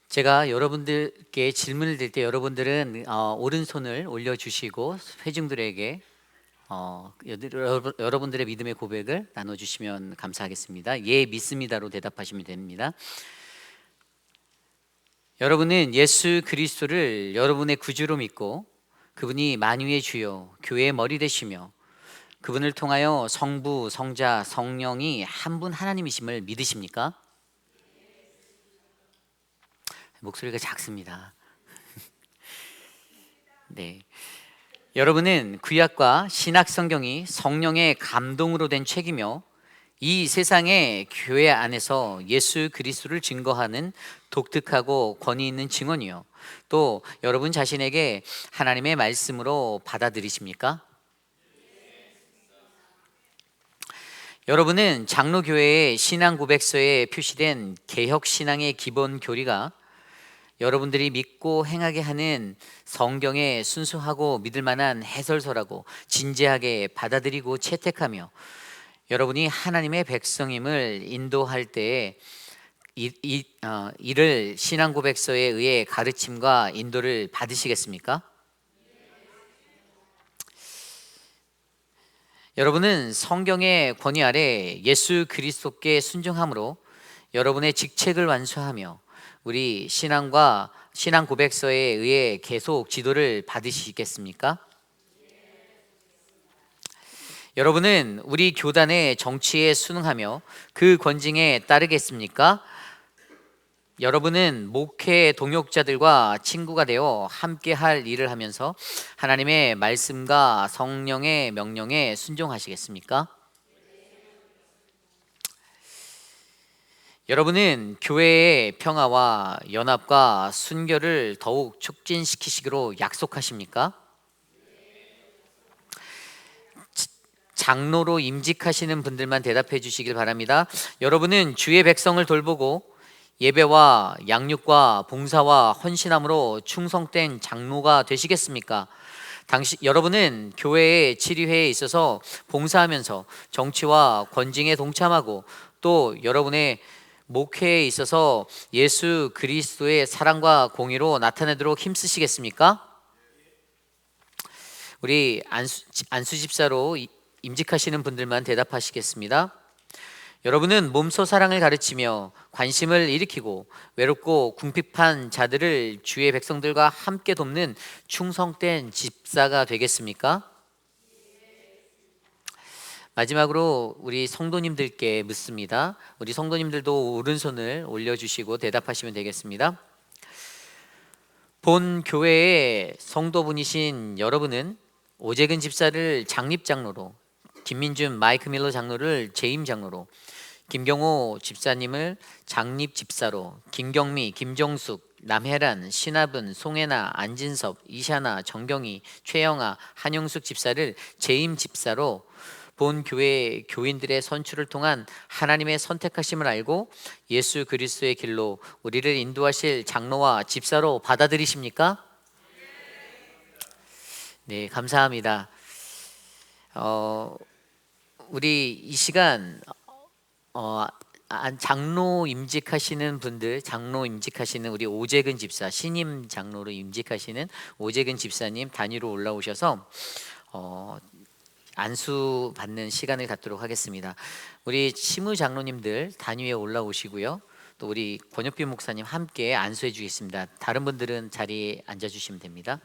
제가 여러분들께 질문을 드릴 때 여러분들은 오른손을 올려주시고 회중들에게 여러분들의 믿음의 고백을 나눠주시면 감사하겠습니다. 예, 믿습니다로 대답하시면 됩니다. 여러분은 예수 그리스도를 여러분의 구주로 믿고 그분이 만유의 주요 교회의 머리 되시며 그분을 통하여 성부, 성자, 성령이 한 분 하나님이심을 믿으십니까? 목소리가 작습니다. 네. 여러분은 구약과 신약 성경이 성령의 감동으로 된 책이며 이 세상의 교회 안에서 예수 그리스도를 증거하는 독특하고 권위 있는 증언이요. 또 여러분 자신에게 하나님의 말씀으로 받아들이십니까? 여러분은 장로교회의 신앙 고백서에 표시된 개혁 신앙의 기본 교리가 여러분들이 믿고 행하게 하는 성경의 순수하고 믿을 만한 해설서라고 진지하게 받아들이고 채택하며 여러분이 하나님의 백성임을 인도할 때에 이를 신앙 고백서에 의해 가르침과 인도를 받으시겠습니까? 여러분은 성경의 권위 아래 예수 그리스도께 순종함으로 여러분의 직책을 완수하며 우리 신앙과 신앙 고백서에 의해 계속 지도를 받으시겠습니까? 여러분은 우리 교단의 정치에 순응하며 그 권징에 따르겠습니까? 여러분은 목회 동역자들과 친구가 되어 함께 할 일을 하면서 하나님의 말씀과 성령의 명령에 순종하시겠습니까? 여러분은 교회의 평화와 연합과 순결을 더욱 촉진시키시기로 약속하십니까? 장로로 임직하시는 분들만 대답해 주시길 바랍니다. 여러분은 주의 백성을 돌보고 예배와 양육과 봉사와 헌신함으로 충성된 장로가 되시겠습니까? 여러분은 교회의 치리회에 있어서 봉사하면서 정치와 권징에 동참하고 또 여러분의 목회에 있어서 예수 그리스도의 사랑과 공의로 나타내도록 힘쓰시겠습니까? 우리 안수 집사로 임직하시는 분들만 대답하시겠습니다. 여러분은 몸소 사랑을 가르치며 관심을 일으키고 외롭고 궁핍한 자들을 주의 백성들과 함께 돕는 충성된 집사가 되겠습니까? 마지막으로 우리 성도님들께 묻습니다. 우리 성도님들도 오른손을 올려주시고 대답하시면 되겠습니다. 본 교회의 성도분이신 여러분은 오재근 집사를 장립장로로, 김민준 마이크 밀러 장로를 재임 장로로, 김경호 집사님을 장립 집사로, 김경미, 김정숙, 남혜란, 신하분, 송혜나, 안진섭, 이샤나, 정경희, 최영아, 한영숙 집사를 재임 집사로 본 교회 교인들의 선출을 통한 하나님의 선택하심을 알고 예수 그리스도의 길로 우리를 인도하실 장로와 집사로 받아들이십니까? 네, 감사합니다. 우리 이 시간 장로 임직하시는 분들, 장로 임직하시는 우리 오재근 집사, 신임 장로로 임직하시는 오재근 집사님 단위로 올라오셔서 안수 받는 시간을 갖도록 하겠습니다. 우리 시무 장로님들 단위에 올라오시고요. 또 우리 권혁빈 목사님 함께 안수해 주겠습니다. 다른 분들은 자리에 앉아 주시면 됩니다.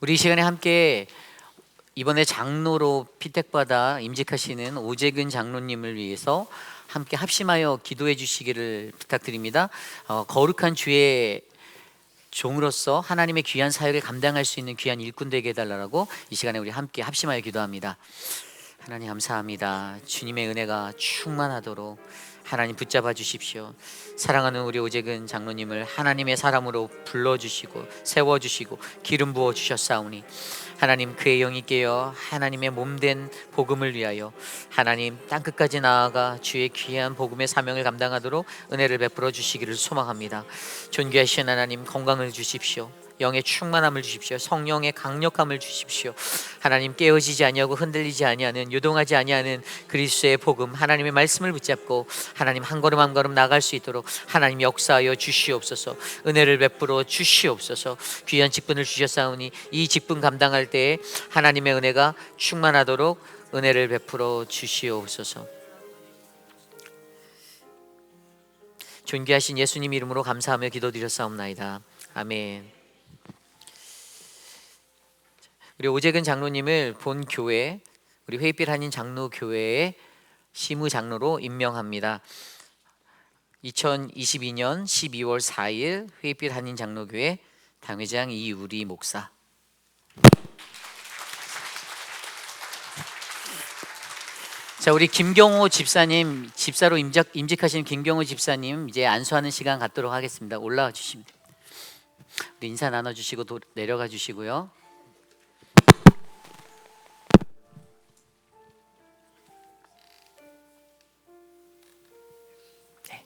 우리 이 시간에 함께 이번에 장로로 피택받아 임직하시는 오재근 장로님을 위해서 함께 합심하여 기도해 주시기를 부탁드립니다. 거룩한 주의 종으로서 하나님의 귀한 사역을 감당할 수 있는 귀한 일꾼 되게 해달라고 이 시간에 우리 함께 합심하여 기도합니다. 하나님 감사합니다. 주님의 은혜가 충만하도록 하나님 붙잡아 주십시오. 사랑하는 우리 오재근 장로님을 하나님의 사람으로 불러주시고 세워주시고 기름 부어 주셨사오니 하나님 그의 영이 깨어 하나님의 몸된 복음을 위하여 하나님 땅끝까지 나아가 주의 귀한 복음의 사명을 감당하도록 은혜를 베풀어 주시기를 소망합니다. 존귀하신 하나님 건강을 주십시오. 영의 충만함을 주십시오. 성령의 강력함을 주십시오. 하나님 깨어지지 아니하고 흔들리지 아니하는 요동하지 아니하는 그리스도의 복음 하나님의 말씀을 붙잡고 하나님 한 걸음 한 걸음 나갈 수 있도록 하나님 역사하여 주시옵소서. 은혜를 베풀어 주시옵소서. 귀한 직분을 주셨사오니 이 직분 감당할 때에 하나님의 은혜가 충만하도록 은혜를 베풀어 주시옵소서. 존귀하신 예수님 이름으로 감사하며 기도드렸사옵나이다. 아멘. 우리 오재근 장로님을 본 교회 우리 회빛 한인 장로교회의 시무 장로로 임명합니다. 2022년 12월 4일 회빛 한인 장로교회 당회장 이우리 목사. 자, 우리 김경호 집사님, 집사로 임직하신 김경호 집사님 이제 안수하는 시간 갖도록 하겠습니다. 올라와 주시면 됩니다. 우리 인사 나눠주시고 내려가 주시고요. 네.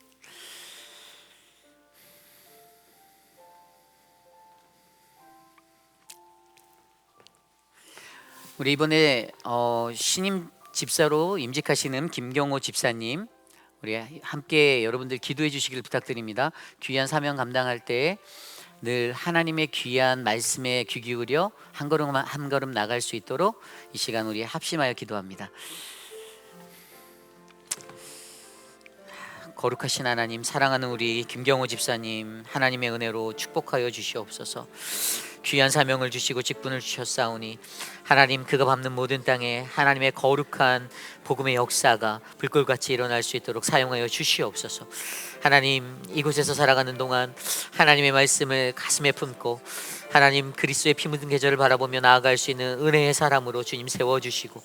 우리 이번에 신임 집사로 임직하시는 김경호 집사님, 우리 함께 여러분들 기도해 주시길 부탁드립니다. 귀한 사명 감당할 때 늘 하나님의 귀한 말씀에 귀 기울여 한 걸음 한 걸음 나갈 수 있도록 이 시간 우리 합심하여 기도합니다. 거룩하신 하나님, 사랑하는 우리 김경호 집사님 하나님의 은혜로 축복하여 주시옵소서. 귀한 사명을 주시고 직분을 주셨사오니 하나님 그가 밟는 모든 땅에 하나님의 거룩한 복음의 역사가 불꽃같이 일어날 수 있도록 사용하여 주시옵소서. 하나님 이곳에서 살아가는 동안 하나님의 말씀을 가슴에 품고 하나님 그리스도의 피 묻은 계절을 바라보며 나아갈 수 있는 은혜의 사람으로 주님 세워주시고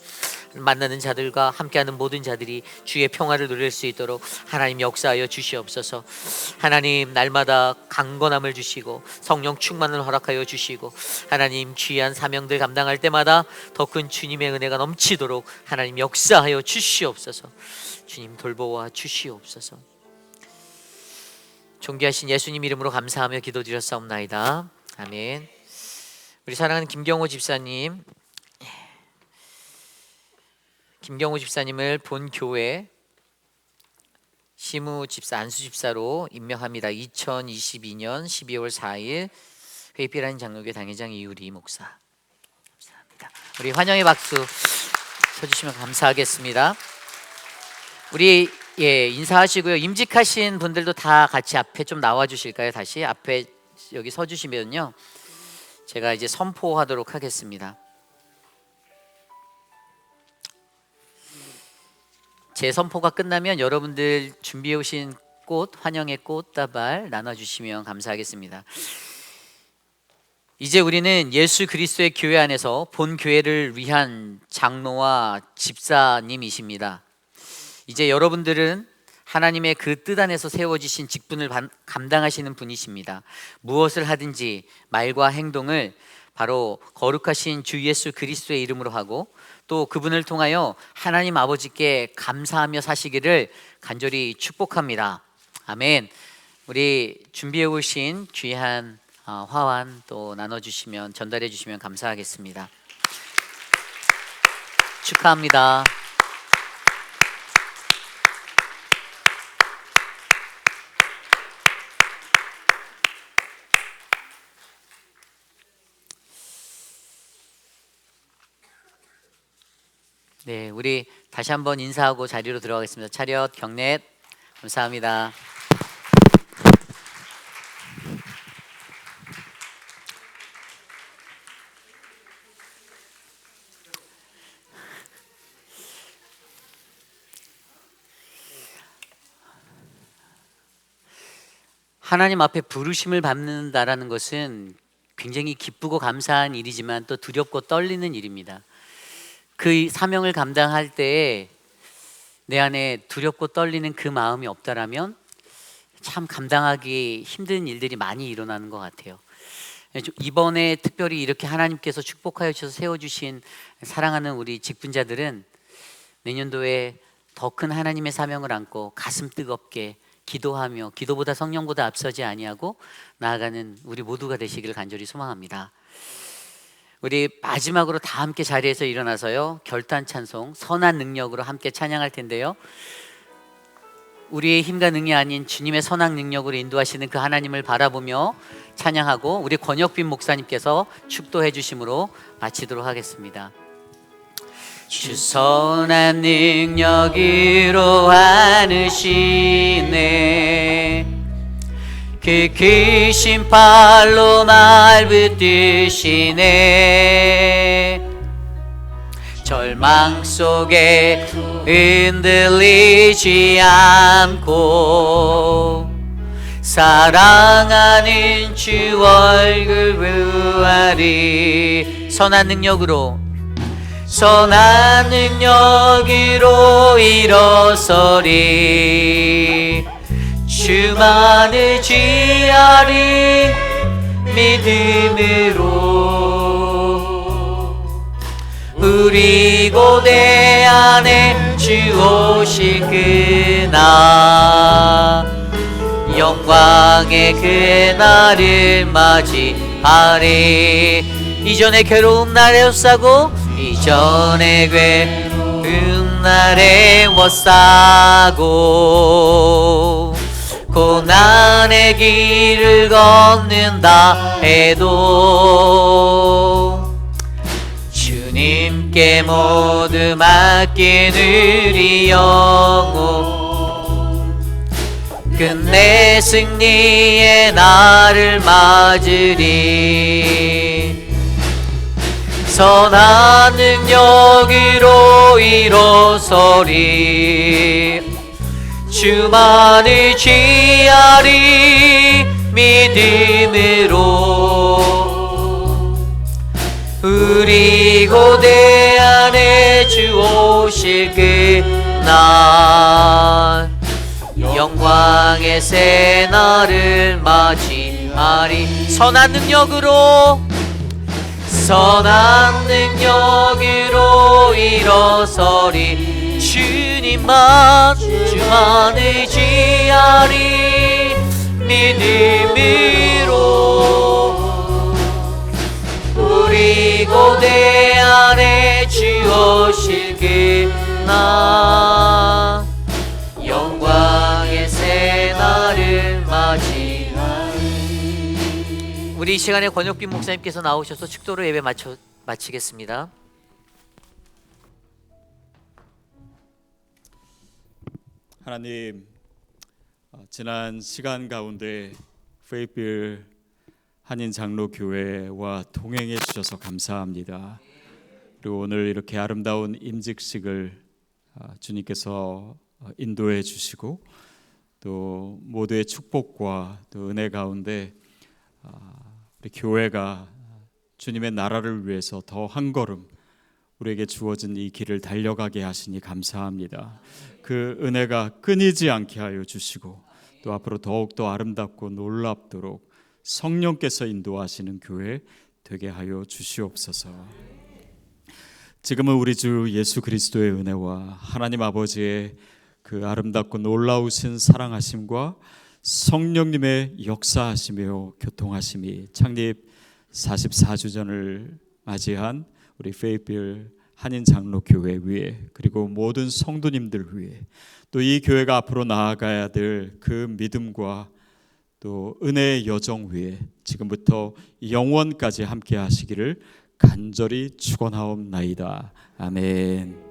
만나는 자들과 함께하는 모든 자들이 주의 평화를 누릴 수 있도록 하나님 역사하여 주시옵소서. 하나님 날마다 강건함을 주시고 성령 충만을 허락하여 주시고 하나님 귀한 사명들 감당할 때마다 더 큰 주님의 은혜가 넘치도록 하나님 역사하여 주시옵소서. 주님 돌보아 주시옵소서. 존귀하신 예수님 이름으로 감사하며 기도드렸사옵나이다. 아멘. 우리 사랑하는 김경호 집사님, 김경호 집사님을 본 교회 시무 집사 안수 집사로 임명합니다. 2022년 12월 4일 회빛 한인 장로교회 당회장 이우리 목사. 감사합니다. 우리 환영의 박수. 서주시면 감사하겠습니다. 우리 인사하시고요. 임직하신 분들도 다 같이 앞에 좀 나와 주실까요? 다시 앞에 여기 서 주시면요. 제가 이제 선포하도록 하겠습니다. 제 선포가 끝나면 여러분들 준비해 오신 꽃, 환영의 꽃다발 나눠주시면 감사하겠습니다. 이제 우리는 예수 그리스도의 교회 안에서 본 교회를 위한 장로와 집사님이십니다. 이제 여러분들은 하나님의 그 뜻 안에서 세워지신 직분을 감당하시는 분이십니다. 무엇을 하든지 말과 행동을 바로 거룩하신 주 예수 그리스도의 이름으로 하고 또 그분을 통하여 하나님 아버지께 감사하며 사시기를 간절히 축복합니다. 아멘. 우리 준비해 오신 귀한 화환 또 나눠주시면 전달해 주시면 감사하겠습니다. 축하합니다. 네, 우리 다시 한번 인사하고 자리로 들어가겠습니다. 차렷 경례 감사합니다. 하나님 앞에 부르심을 받는다라는 것은 굉장히 기쁘고 감사한 일이지만 또 두렵고 떨리는 일입니다. 그 사명을 감당할 때에 내 안에 두렵고 떨리는 그 마음이 없다라면 참 감당하기 힘든 일들이 많이 일어나는 것 같아요. 이번에 특별히 이렇게 하나님께서 축복하여 주셔서 세워주신 사랑하는 우리 직분자들은 내년도에 더 큰 하나님의 사명을 안고 가슴 뜨겁게 기도하며 기도보다 성령보다 앞서지 아니하고 나아가는 우리 모두가 되시기를 간절히 소망합니다. 우리 마지막으로 다 함께 자리에서 일어나서요 결단 찬송 선한 능력으로 함께 찬양할 텐데요, 우리의 힘과 능이 아닌 주님의 선한 능력으로 인도하시는 그 하나님을 바라보며 찬양하고 우리 권혁빈 목사님께서 축도해 주심으로 마치도록 하겠습니다. 주 선한 능력으로 안으시네, 그 크신 팔로 날 붙드시네. 절망 속에 흔들리지 않고 사랑하는 주 얼굴 보아리. 선한 능력으로 선한 능력으로 일어서리. 주만 의지하리 믿음으로. 우리 고대 안에 주 오실 그날 영광의 그날을 맞이하리. 이전의 괴로움 날 애워싸고 이전의 괴로움 날 애워싸고 고난의 길을 걷는다 해도 주님께 모두 맡긴 우리 영혼 끝내 승리의 날을 맞으리. 선한 능력으로 일어서리. 주만 의지하리 믿음으로. 우리 고대 안에 주 오실 그날 영광의 새 날을 맞이하리. 선한 능력으로 선한 능력으로 일어서리. 주님만 주만 의지하리 믿음으로. 우리 고대 안에 주 오실 그날 영광의 새 날을 맞이하리. 우리 이 시간에 권혁빈 목사님께서 나오셔서 축도로 예배 마치겠습니다. 하나님, 지난 시간 가운데 페이필 한인 장로 교회와 동행해 주셔서 감사합니다. 그리고 오늘 이렇게 아름다운 임직식을 주님께서 인도해 주시고 또 모두의 축복과 또 은혜 가운데 우리 교회가 주님의 나라를 위해서 더 한 걸음 우리에게 주어진 이 길을 달려가게 하시니 감사합니다. 그 은혜가 끊이지 않게 하여 주시고 또 앞으로 더욱더 아름답고 놀랍도록 성령께서 인도하시는 교회 되게 하여 주시옵소서. 지금은 우리 주 예수 그리스도의 은혜와 하나님 아버지의 그 아름답고 놀라우신 사랑하심과 성령님의 역사하시며 교통하심이 창립 44주년을 맞이한 우리 페이필 한인 장로 교회 위에 그리고 모든 성도님들 위에 또 이 교회가 앞으로 나아가야 될 그 믿음과 또 은혜의 여정 위에 지금부터 영원까지 함께 하시기를 간절히 축원하옵나이다. 아멘.